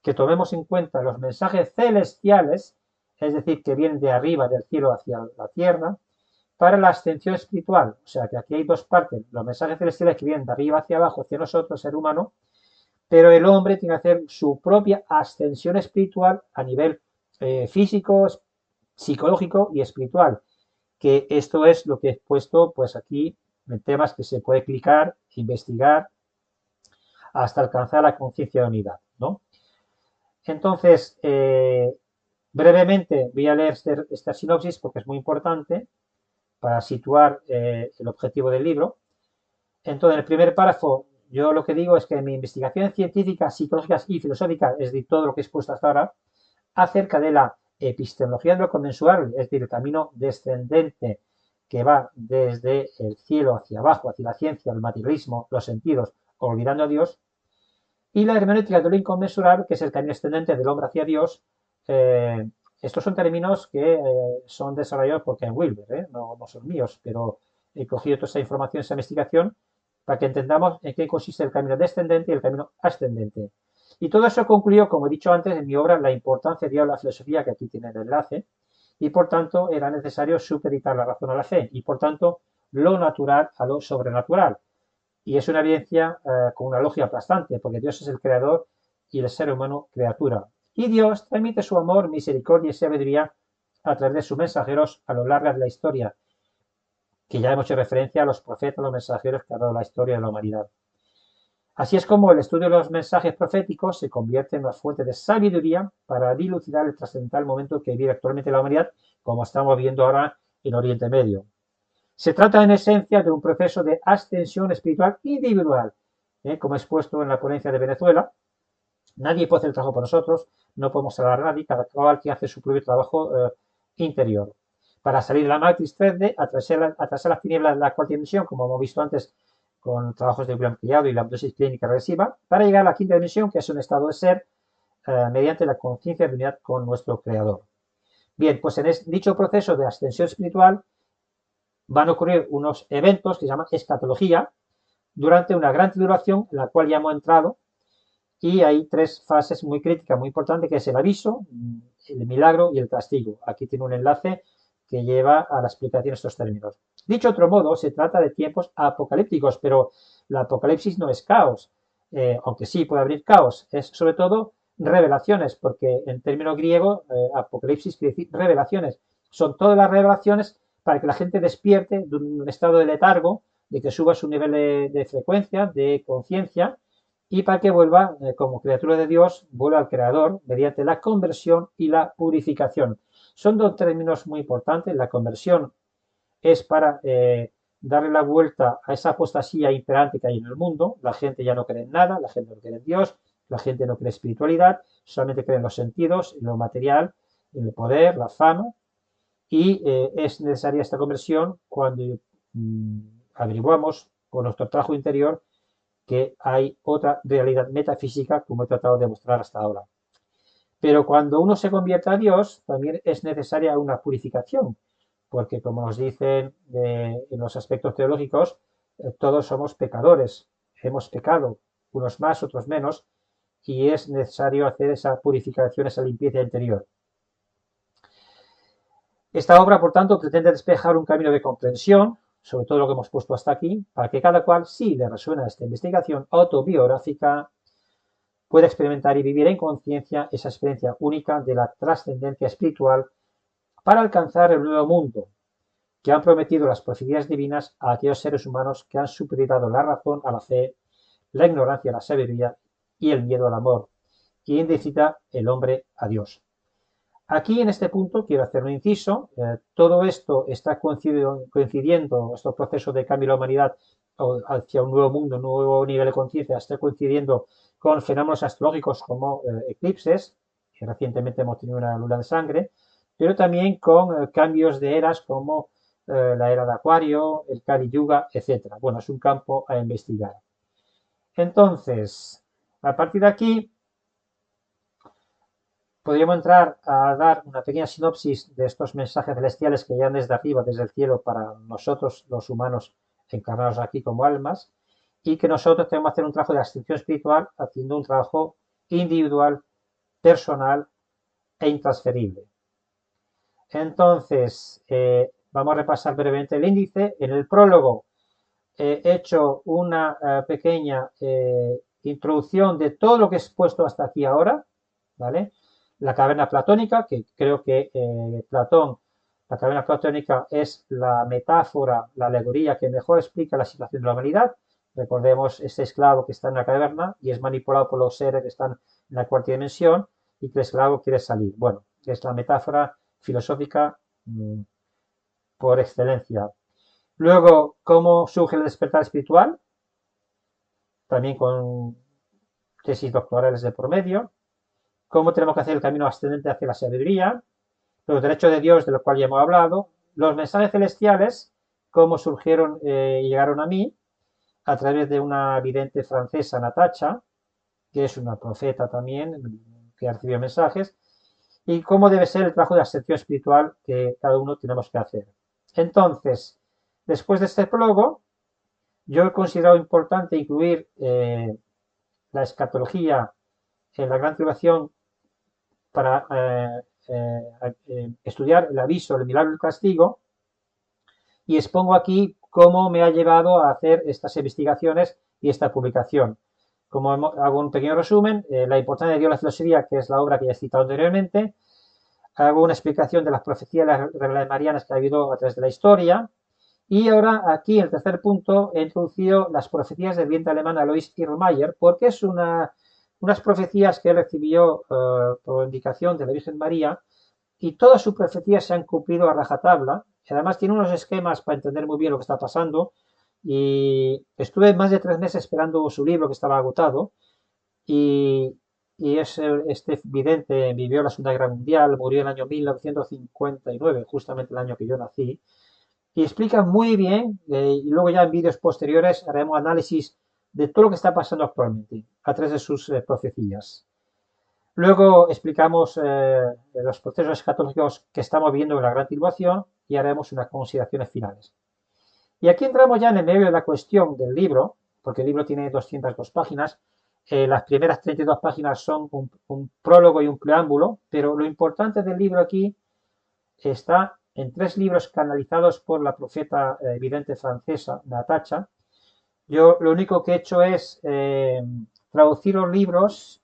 que tomemos en cuenta los mensajes celestiales, es decir, que vienen de arriba, del cielo hacia la tierra, para la ascensión espiritual. O sea, que aquí hay dos partes, los mensajes celestiales que vienen de arriba hacia abajo, hacia nosotros, ser humano, pero el hombre tiene que hacer su propia ascensión espiritual a nivel físico, psicológico y espiritual, que esto es lo que he puesto pues aquí en temas que se puede clicar, investigar, hasta alcanzar la conciencia de unidad, ¿no? Entonces, brevemente voy a leer esta sinopsis porque es muy importante para situar el objetivo del libro. Entonces, en el primer párrafo, yo lo que digo es que mi investigación científica, psicológica y filosófica, es decir, todo lo que he expuesto hasta ahora, acerca de la epistemología de lo conmensurable, es decir, el camino descendente que va desde el cielo hacia abajo, hacia la ciencia, el materialismo, los sentidos, olvidando a Dios, y la hermenéutica de lo inconmensurable, que es el camino ascendente del hombre hacia Dios. Estos son términos que son desarrollados por Ken Wilber, no son míos, pero he cogido toda esa información, esa investigación, para que entendamos en qué consiste el camino descendente y el camino ascendente. Y todo eso concluyó, como he dicho antes, en mi obra La importancia de Dios a la filosofía, que aquí tiene el enlace, y por tanto era necesario supeditar la razón a la fe, y por tanto lo natural a lo sobrenatural. Y es una evidencia con una lógica aplastante, porque Dios es el creador y el ser humano criatura. Y Dios transmite su amor, misericordia y sabiduría a través de sus mensajeros a lo largo de la historia, que ya hemos hecho referencia a los profetas, los mensajeros que ha dado la historia de la humanidad. Así es como el estudio de los mensajes proféticos se convierte en una fuente de sabiduría para dilucidar el trascendental momento que vive actualmente la humanidad, como estamos viendo ahora en Oriente Medio. Se trata en esencia de un proceso de ascensión espiritual individual, como he expuesto en la ponencia de Venezuela. Nadie puede hacer el trabajo por nosotros, no podemos salvar a nadie, cada cual que hace su propio trabajo interior. Para salir de la matriz 3D, atrasar las tinieblas de la cuarta dimensión, como hemos visto antes con trabajos de William Criado y la hipnosis clínica regresiva, para llegar a la quinta dimensión, que es un estado de ser, mediante la conciencia de unidad con nuestro creador. Bien, pues en dicho proceso de ascensión espiritual van a ocurrir unos eventos que se llaman escatología durante una gran tribulación en la cual ya hemos entrado, y hay tres fases muy críticas, muy importantes, que es el aviso, el milagro y el castigo. Aquí tiene un enlace que lleva a la explicación de estos términos. Dicho otro modo, se trata de tiempos apocalípticos, pero la apocalipsis no es caos, aunque sí puede haber caos, es sobre todo revelaciones, porque en término griego, apocalipsis quiere decir revelaciones. Son todas las revelaciones para que la gente despierte de un estado de letargo, de que suba su nivel de frecuencia, de conciencia, y para que vuelva, como criatura de Dios, vuelva al Creador mediante la conversión y la purificación. Son dos términos muy importantes. La conversión es para darle la vuelta a esa apostasía imperante que hay en el mundo. La gente ya no cree en nada, la gente no cree en Dios, la gente no cree en espiritualidad, solamente cree en los sentidos, en lo material, en el poder, la fama, y es necesaria esta conversión cuando averiguamos por nuestro trabajo interior que hay otra realidad metafísica, como he tratado de mostrar hasta ahora. Pero cuando uno se convierte a Dios, también es necesaria una purificación, porque como nos dicen en los aspectos teológicos, todos somos pecadores, hemos pecado, unos más, otros menos, y es necesario hacer esa purificación, esa limpieza interior. Esta obra, por tanto, pretende despejar un camino de comprensión sobre todo lo que hemos puesto hasta aquí, para que cada cual, si le resuena esta investigación autobiográfica, pueda experimentar y vivir en conciencia esa experiencia única de la trascendencia espiritual para alcanzar el nuevo mundo que han prometido las profecías divinas a aquellos seres humanos que han supeditado la razón a la fe, la ignorancia a la sabiduría y el miedo al amor, y incita el hombre a Dios. Aquí en este punto quiero hacer un inciso. Todo esto está coincidiendo, estos procesos de cambio de la humanidad hacia un nuevo mundo, un nuevo nivel de conciencia, está coincidiendo con fenómenos astrológicos como eclipses, que recientemente hemos tenido una luna de sangre, pero también con cambios de eras como la era de Acuario, el Kali Yuga, etc. Bueno, es un campo a investigar. Entonces, a partir de aquí, podríamos entrar a dar una pequeña sinopsis de estos mensajes celestiales que llegan desde arriba, desde el cielo, para nosotros, los humanos encarnados aquí como almas, y que nosotros tenemos que hacer un trabajo de ascensión espiritual haciendo un trabajo individual, personal e intransferible. Entonces, vamos a repasar brevemente el índice. En el prólogo he hecho una pequeña introducción de todo lo que he expuesto hasta aquí ahora, ¿vale? La caverna platónica, que creo que Platón, la caverna platónica es la metáfora, la alegoría que mejor explica la situación de la humanidad. Recordemos ese esclavo que está en la caverna y es manipulado por los seres que están en la cuarta dimensión y que el esclavo quiere salir. Bueno, es la metáfora filosófica por excelencia. Luego, ¿cómo surge el despertar espiritual? También con tesis doctorales de por medio. ¿Cómo tenemos que hacer el camino ascendente hacia la sabiduría? Los derechos de Dios, de los cuales ya hemos hablado. Los mensajes celestiales, cómo surgieron y llegaron a mí, a través de una vidente francesa, Natacha, que es una profeta también, que ha recibido mensajes, y cómo debe ser el trabajo de ascensión espiritual que cada uno tenemos que hacer. Entonces, después de este prólogo, yo he considerado importante incluir la escatología en la gran tribulación para estudiar el aviso, el milagro y el castigo, y expongo aquí cómo me ha llevado a hacer estas investigaciones y esta publicación. Como hago un pequeño resumen, la importancia de Dios en la filosofía, que es la obra que ya he citado anteriormente, hago una explicación de las profecías de las revelaciones marianas que ha habido a través de la historia, y ahora aquí, en el tercer punto, he introducido las profecías del vidente alemán Alois Irlmayer, porque es unas profecías que él recibió por indicación de la Virgen María, y todas sus profecías se han cumplido a rajatabla. Además, tiene unos esquemas para entender muy bien lo que está pasando. Y estuve más de 3 meses esperando su libro, que estaba agotado. Y, este vidente vivió la Segunda Guerra Mundial, murió en el año 1959, justamente el año que yo nací. Y explica muy bien, y luego ya en vídeos posteriores haremos análisis de todo lo que está pasando actualmente a través de sus profecías. Luego explicamos los procesos escatológicos que estamos viendo en la Gran Tribulación y haremos unas consideraciones finales. Y aquí entramos ya en el medio de la cuestión del libro, porque el libro tiene 202 páginas. Las primeras 32 páginas son un prólogo y un preámbulo, pero lo importante del libro aquí está en 3 libros canalizados por la profeta vidente francesa, Natacha. Yo lo único que he hecho es traducir los libros,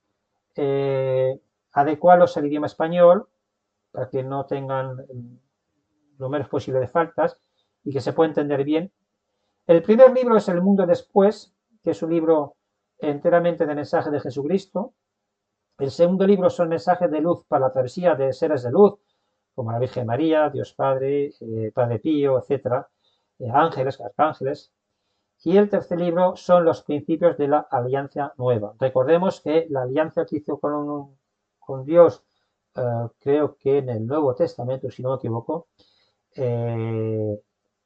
adecuarlos al idioma español para que no tengan lo menos posible de faltas y que se pueda entender bien. El primer libro es El mundo después, que es un libro enteramente de mensajes de Jesucristo. El segundo libro son mensajes de luz para la travesía de seres de luz, como la Virgen María, Dios Padre, Padre Pío, etcétera, ángeles, arcángeles. Y el tercer libro son los principios de la alianza nueva. Recordemos que la alianza que hizo con Dios, creo que en el Nuevo Testamento, si no me equivoco,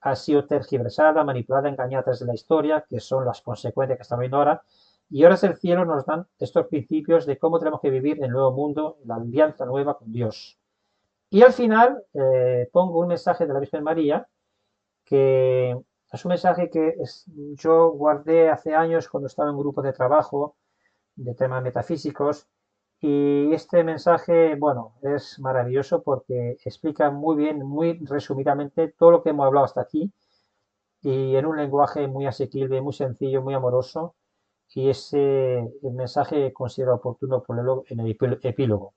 ha sido tergiversada, manipulada, engañada desde la historia, que son las consecuencias que estamos viendo ahora. Y ahora el cielo nos dan estos principios de cómo tenemos que vivir en el nuevo mundo, la alianza nueva con Dios. Y al final pongo un mensaje de la Virgen María, que es un mensaje que yo guardé hace años cuando estaba en un grupo de trabajo de temas metafísicos. Y este mensaje, bueno, es maravilloso porque explica muy bien, muy resumidamente todo lo que hemos hablado hasta aquí y en un lenguaje muy asequible, muy sencillo, muy amoroso. Y ese mensaje considero oportuno ponerlo en el epílogo.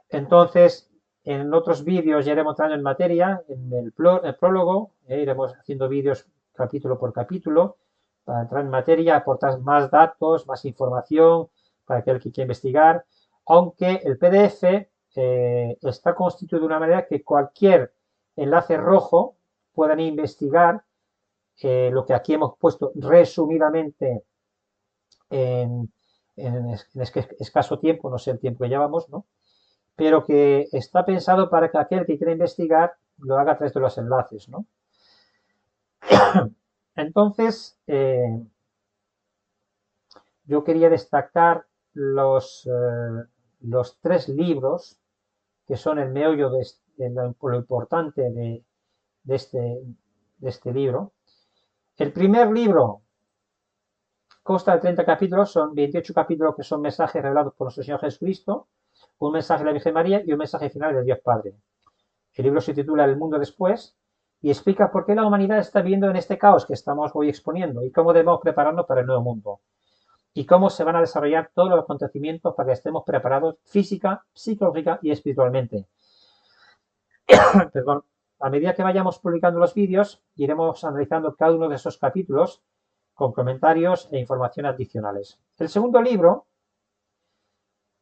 Entonces, en otros vídeos ya iremos entrando en materia, en el prólogo, iremos haciendo vídeos capítulo por capítulo para entrar en materia, aportar más datos, más información para aquel que quiera investigar, aunque el PDF está constituido de una manera que cualquier enlace rojo puedan investigar lo que aquí hemos puesto resumidamente en escaso tiempo, no sé el tiempo que llevamos, ¿no? Pero que está pensado para que aquel que quiera investigar lo haga a través de los enlaces, ¿no? Entonces, yo quería destacar los tres libros que son el meollo de lo importante de este libro. El primer libro consta de 30 capítulos, son 28 capítulos que son mensajes revelados por nuestro Señor Jesucristo, un mensaje de la Virgen María y un mensaje final de Dios Padre. El libro se titula El mundo después y explica por qué la humanidad está viviendo en este caos que estamos hoy exponiendo y cómo debemos prepararnos para el nuevo mundo y cómo se van a desarrollar todos los acontecimientos para que estemos preparados física, psicológica y espiritualmente. Perdón. A medida que vayamos publicando los vídeos, iremos analizando cada uno de esos capítulos con comentarios e información adicionales. El segundo libro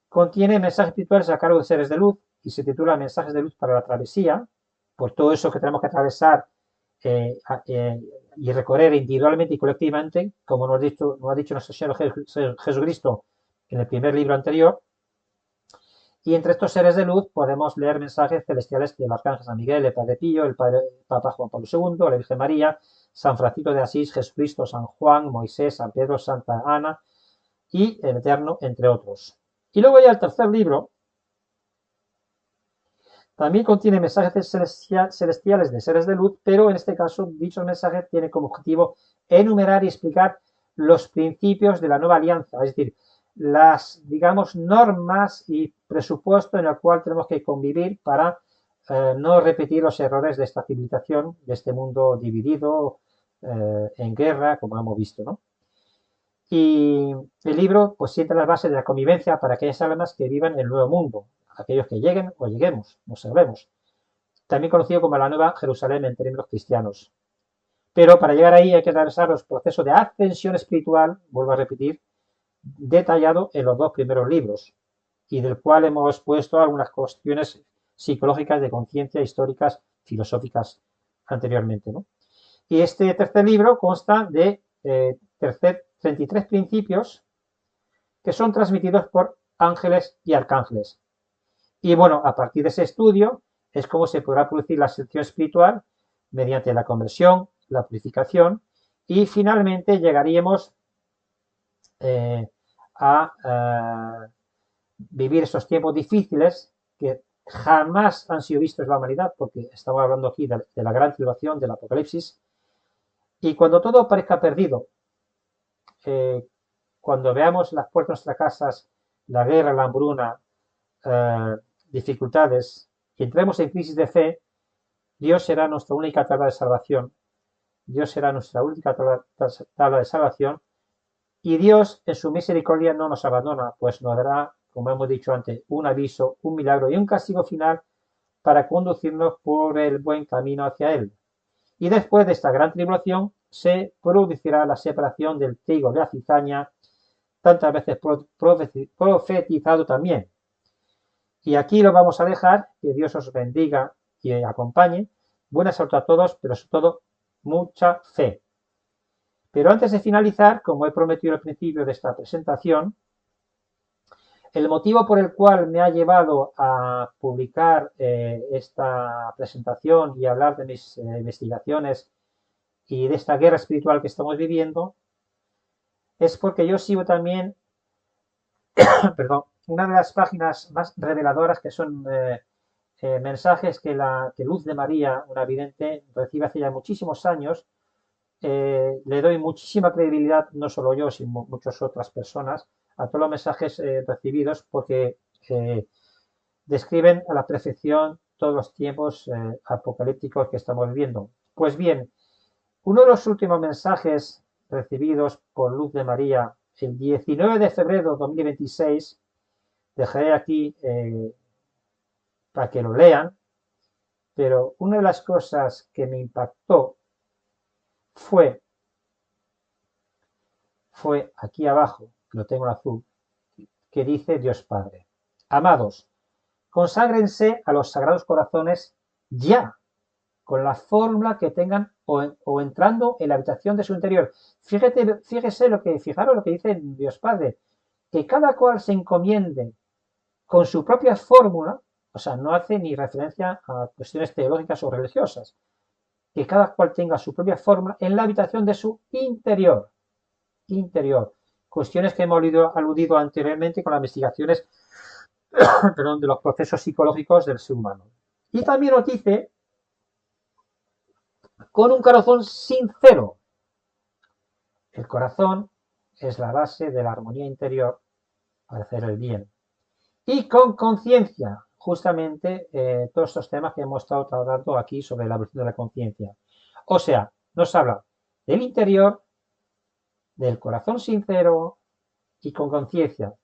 contiene mensajes espirituales a cargo de seres de luz y se titula Mensajes de luz para la travesía, por todo eso que tenemos que atravesar y recorrer individualmente y colectivamente, como nos ha dicho nuestro Señor Jesucristo en el primer libro anterior. Y entre estos seres de luz podemos leer mensajes celestiales del Arcángel San Miguel, el Padre Pío, el Papa Juan Pablo II, la Virgen María, San Francisco de Asís, Jesucristo, San Juan, Moisés, San Pedro, Santa Ana y el Eterno, entre otros. Y luego ya el tercer libro también contiene mensajes celestiales de seres de luz, pero en este caso dichos mensajes tienen como objetivo enumerar y explicar los principios de la nueva alianza, es decir, las, digamos, normas y presupuesto en el cual tenemos que convivir para no repetir los errores de esta civilización, de este mundo dividido, en guerra, como hemos visto, ¿no? Y el libro pues sienta las bases de la convivencia para aquellas almas que vivan en el nuevo mundo, aquellos que lleguen o lleguemos, no sabremos. También conocido como la Nueva Jerusalén en términos cristianos. Pero para llegar ahí hay que atravesar los procesos de ascensión espiritual, vuelvo a repetir, detallado en los dos primeros libros, y del cual hemos puesto algunas cuestiones psicológicas de conciencia, históricas, filosóficas anteriormente, ¿no? Y este tercer libro consta de 33 principios que son transmitidos por ángeles y arcángeles. Y bueno, a partir de ese estudio es como se podrá producir la ascensión espiritual mediante la conversión, la purificación y finalmente llegaríamos a vivir esos tiempos difíciles que jamás han sido vistos en la humanidad, porque estamos hablando aquí de la gran tribulación, del apocalipsis, y cuando todo parezca perdido, cuando veamos las puertas de nuestras casas, la guerra, la hambruna, dificultades, y entremos en crisis de fe, Dios será nuestra única tabla de salvación. Dios será nuestra única tabla de salvación. Y Dios, en su misericordia, no nos abandona, pues nos dará, como hemos dicho antes, un aviso, un milagro y un castigo final para conducirnos por el buen camino hacia Él. Y después de esta gran tribulación se producirá la separación del trigo de la cizaña tantas veces profetizado también. Y aquí lo vamos a dejar, que Dios os bendiga y acompañe. Buena suerte a todos, pero sobre todo mucha fe. Pero antes de finalizar, como he prometido al principio de esta presentación, el motivo por el cual me ha llevado a publicar esta presentación y hablar de mis investigaciones y de esta guerra espiritual que estamos viviendo es porque yo sigo también, perdón, una de las páginas más reveladoras que son mensajes que Luz de María, una vidente, recibe hace ya muchísimos años. Le doy muchísima credibilidad, no solo yo, sino muchas otras personas, a todos los mensajes recibidos porque describen a la perfección todos los tiempos apocalípticos que estamos viviendo. Pues bien, uno de los últimos mensajes recibidos por Luz de María el 19 de febrero de 2026, dejaré aquí para que lo lean, pero una de las cosas que me impactó fue aquí abajo, que lo tengo en azul, que dice Dios Padre. Amados, conságrense a los Sagrados Corazones ya, con la fórmula que tengan o entrando en la habitación de su interior. Fijaros lo que dice Dios Padre, que cada cual se encomiende con su propia fórmula, o sea, no hace ni referencia a cuestiones teológicas o religiosas, que cada cual tenga su propia fórmula en la habitación de su interior. Cuestiones que hemos aludido anteriormente con las investigaciones perdón, de los procesos psicológicos del ser humano. Y también nos dice con un corazón sincero. El corazón es la base de la armonía interior para hacer el bien. Y con conciencia, justamente todos estos temas que hemos estado tratando aquí sobre la evolución de la conciencia. O sea, nos habla del interior, del corazón sincero y con conciencia,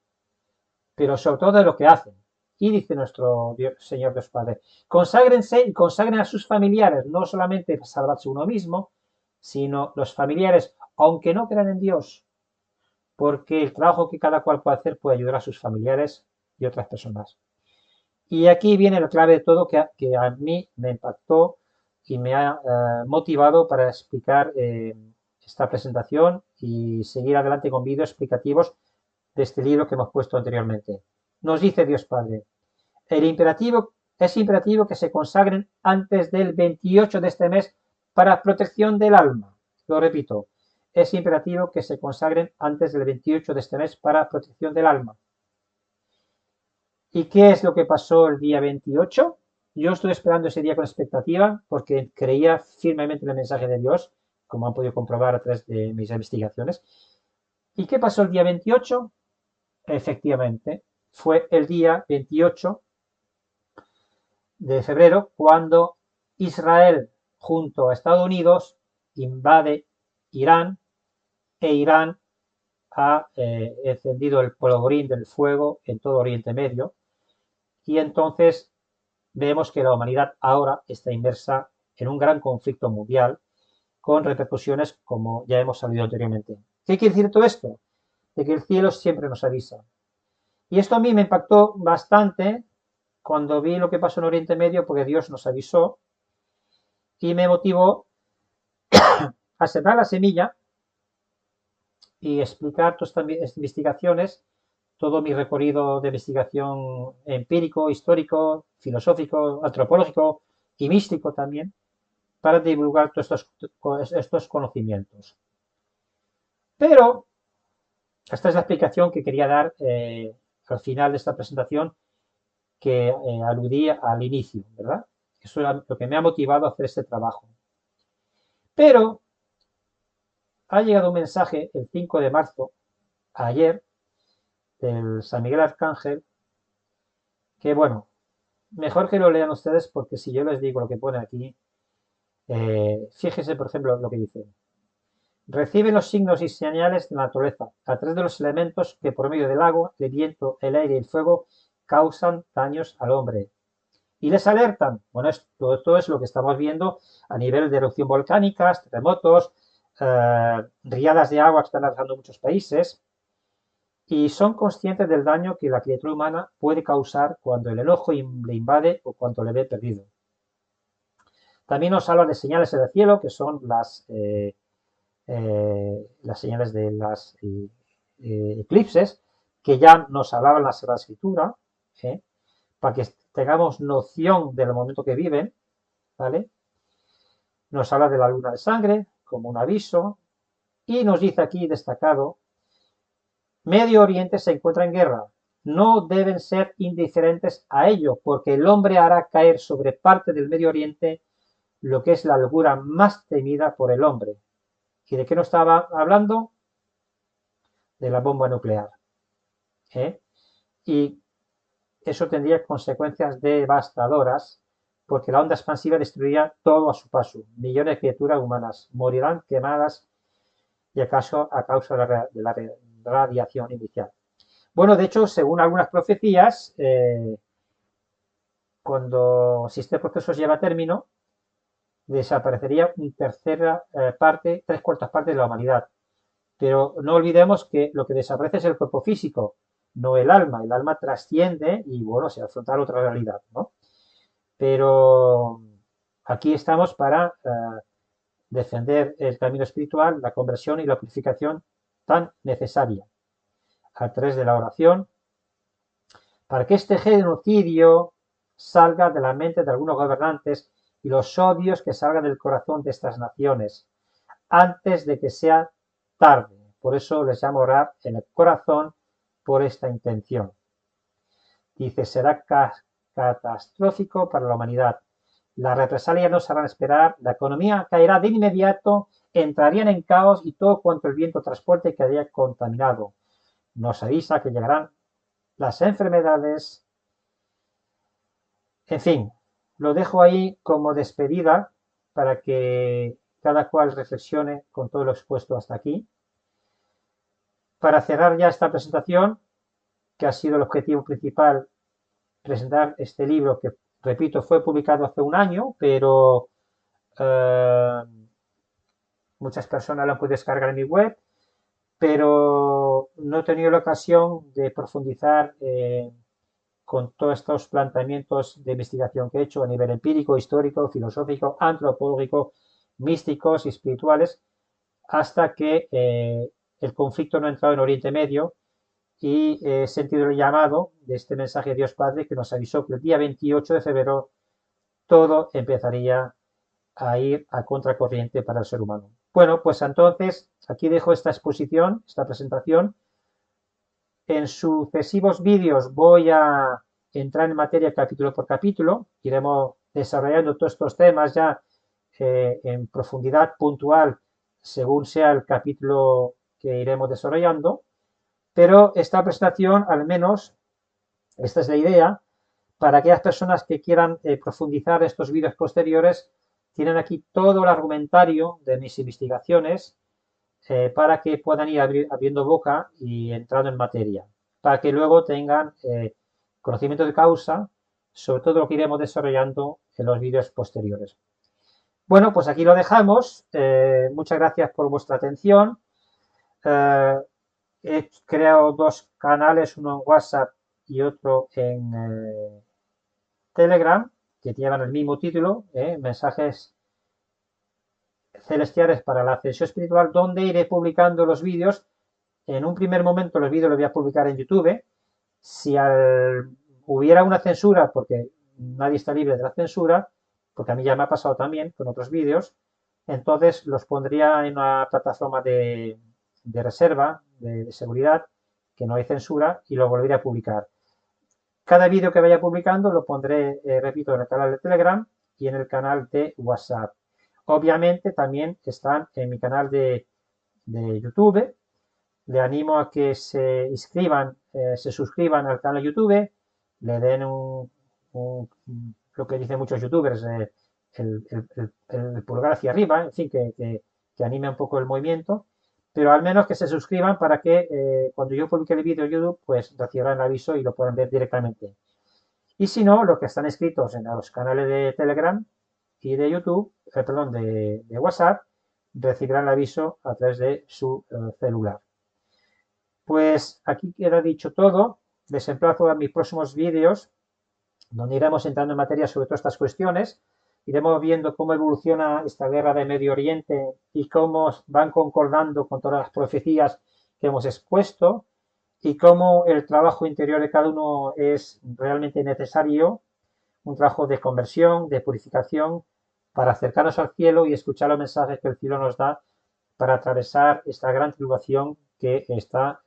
pero sobre todo de lo que hacen. Y dice nuestro Señor Dios Padre, conságrense y consagren a sus familiares, no solamente para salvarse uno mismo, sino los familiares, aunque no crean en Dios, porque el trabajo que cada cual puede hacer puede ayudar a sus familiares y otras personas. Y aquí viene la clave de todo que a mí me impactó y me ha motivado para explicar esta presentación y seguir adelante con vídeos explicativos de este libro que hemos puesto anteriormente. Nos dice Dios Padre, es imperativo que se consagren antes del 28 de este mes para protección del alma. Lo repito, es imperativo que se consagren antes del 28 de este mes para protección del alma. ¿Y qué es lo que pasó el día 28? Yo estuve esperando ese día con expectativa porque creía firmemente en el mensaje de Dios, como han podido comprobar a través de mis investigaciones. ¿Y qué pasó el día 28? Efectivamente, fue el día 28 de febrero cuando Israel junto a Estados Unidos invade Irán e Irán ha encendido el polvorín del fuego en todo Oriente Medio y entonces vemos que la humanidad ahora está inmersa en un gran conflicto mundial con repercusiones como ya hemos sabido anteriormente. ¿Qué quiere decir todo esto? De que el cielo siempre nos avisa. Y esto a mí me impactó bastante cuando vi lo que pasó en Oriente Medio porque Dios nos avisó y me motivó a sembrar la semilla y explicar todas estas investigaciones, todo mi recorrido de investigación empírico, histórico, filosófico, antropológico y místico también, para divulgar todos estos conocimientos. Pero esta es la explicación que quería dar al final de esta presentación que aludí al inicio, ¿verdad? Eso es lo que me ha motivado a hacer este trabajo. Pero ha llegado un mensaje el 5 de marzo, ayer, del San Miguel Arcángel, que bueno, mejor que lo lean ustedes porque si yo les digo lo que pone aquí, fíjese por ejemplo lo que dice. Recibe los signos y señales de la naturaleza a través de los elementos que por medio del agua, el viento, el aire y el fuego causan daños al hombre. Y les alertan. Bueno, esto es lo que estamos viendo a nivel de erupción volcánicas, terremotos, riadas de agua que están arrasando muchos países. y son conscientes del daño que la criatura humana puede causar cuando el enojo le invade o cuando le ve perdido. También nos habla de señales en el cielo, que son las señales de las eclipses, que ya nos hablaba en la Sagrada Escritura, para que tengamos noción del momento que viven, ¿vale? Nos habla de la luna de sangre como un aviso y nos dice aquí destacado: Medio Oriente se encuentra en guerra. No deben ser indiferentes a ello, porque el hombre hará caer sobre parte del Medio Oriente lo que es la locura más temida por el hombre. ¿Y de qué nos estaba hablando? De la bomba nuclear. Y eso tendría consecuencias devastadoras, porque la onda expansiva destruiría todo a su paso. Millones de criaturas humanas morirán quemadas y acaso a causa de la radiación inicial. Bueno, de hecho, según algunas profecías, si este proceso se lleva a término, desaparecería una tercera parte, 3/4 partes de la humanidad. Pero no olvidemos que lo que desaparece es el cuerpo físico, no el alma. El alma trasciende y, bueno, se afronta a otra realidad, ¿no? Pero aquí estamos para defender el camino espiritual, la conversión y la purificación tan necesaria a través de la oración, para que este genocidio salga de la mente de algunos gobernantes y los odios que salgan del corazón de estas naciones antes de que sea tarde. Por eso les llamo orar en el corazón por esta intención. Dice, será catastrófico para la humanidad. Las represalias no se harán esperar, la economía caerá de inmediato, entrarían en caos y todo cuanto el viento transporte quedaría contaminado. Nos avisa que llegarán las enfermedades. En fin, lo dejo ahí como despedida para que cada cual reflexione con todo lo expuesto hasta aquí. Para cerrar ya esta presentación, que ha sido el objetivo principal, presentar este libro que, repito, fue publicado hace un año, pero muchas personas lo han podido descargar en mi web, pero no he tenido la ocasión de profundizar con todos estos planteamientos de investigación que he hecho a nivel empírico, histórico, filosófico, antropológico, místicos y espirituales, hasta que el conflicto no ha entrado en Oriente Medio y he sentido el llamado de este mensaje de Dios Padre que nos avisó que el día 28 de febrero todo empezaría a ir a contracorriente para el ser humano. Bueno, pues entonces aquí dejo esta exposición, esta presentación. En sucesivos vídeos voy a entrar en materia capítulo por capítulo. Iremos desarrollando todos estos temas ya en profundidad puntual según sea el capítulo que iremos desarrollando. Pero esta presentación, al menos, esta es la idea, para aquellas personas que quieran profundizar estos vídeos posteriores, tienen aquí todo el argumentario de mis investigaciones para que puedan ir abriendo boca y entrando en materia, para que luego tengan conocimiento de causa sobre todo lo que iremos desarrollando en los vídeos posteriores. Bueno, pues aquí lo dejamos. Muchas gracias por vuestra atención. He creado dos canales, uno en WhatsApp y otro en Telegram, que llevan el mismo título, mensajes celestiales para la ascensión espiritual, donde iré publicando los vídeos. En un primer momento los vídeos los voy a publicar en YouTube. Si hubiera una censura, porque nadie está libre de la censura, porque a mí ya me ha pasado también con otros vídeos, entonces los pondría en una plataforma de reserva, de seguridad, que no hay censura, y lo volvería a publicar. Cada vídeo que vaya publicando lo pondré, repito, en el canal de Telegram y en el canal de WhatsApp. Obviamente también están en mi canal de YouTube. Le animo a que se inscriban, se suscriban al canal de YouTube, le den lo que dicen muchos youtubers, el pulgar hacia arriba, en fin, que anime un poco el movimiento, pero al menos que se suscriban para que cuando yo publique el vídeo en YouTube, pues recibirán el aviso y lo puedan ver directamente. Y si no, los que están inscritos en los canales de Telegram y de YouTube, perdón, de WhatsApp, recibirán el aviso a través de su celular. Pues aquí queda dicho todo. Les emplazo a mis próximos vídeos, donde iremos entrando en materia sobre todas estas cuestiones. Iremos viendo cómo evoluciona esta guerra de Medio Oriente y cómo van concordando con todas las profecías que hemos expuesto y cómo el trabajo interior de cada uno es realmente necesario, un trabajo de conversión, de purificación, para acercarnos al cielo y escuchar los mensajes que el cielo nos da para atravesar esta gran tribulación que está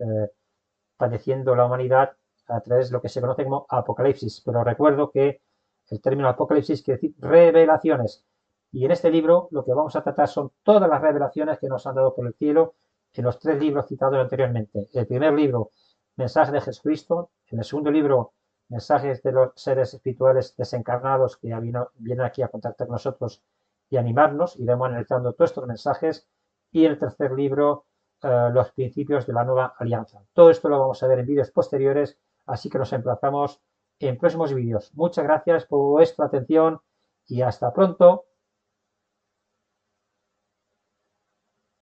padeciendo la humanidad a través de lo que se conoce como Apocalipsis. Pero recuerdo que el término Apocalipsis quiere decir revelaciones. Y en este libro lo que vamos a tratar son todas las revelaciones que nos han dado por el cielo en los 3 libros citados anteriormente. El primer libro, Mensaje de Jesucristo. En el segundo libro, Mensajes de los seres espirituales desencarnados que vienen aquí a contactar con nosotros y animarnos. Iremos analizando todos estos mensajes. Y en el tercer libro, los principios de la nueva alianza. Todo esto lo vamos a ver en vídeos posteriores, así que nos emplazamos en próximos vídeos. Muchas gracias por vuestra atención y hasta pronto.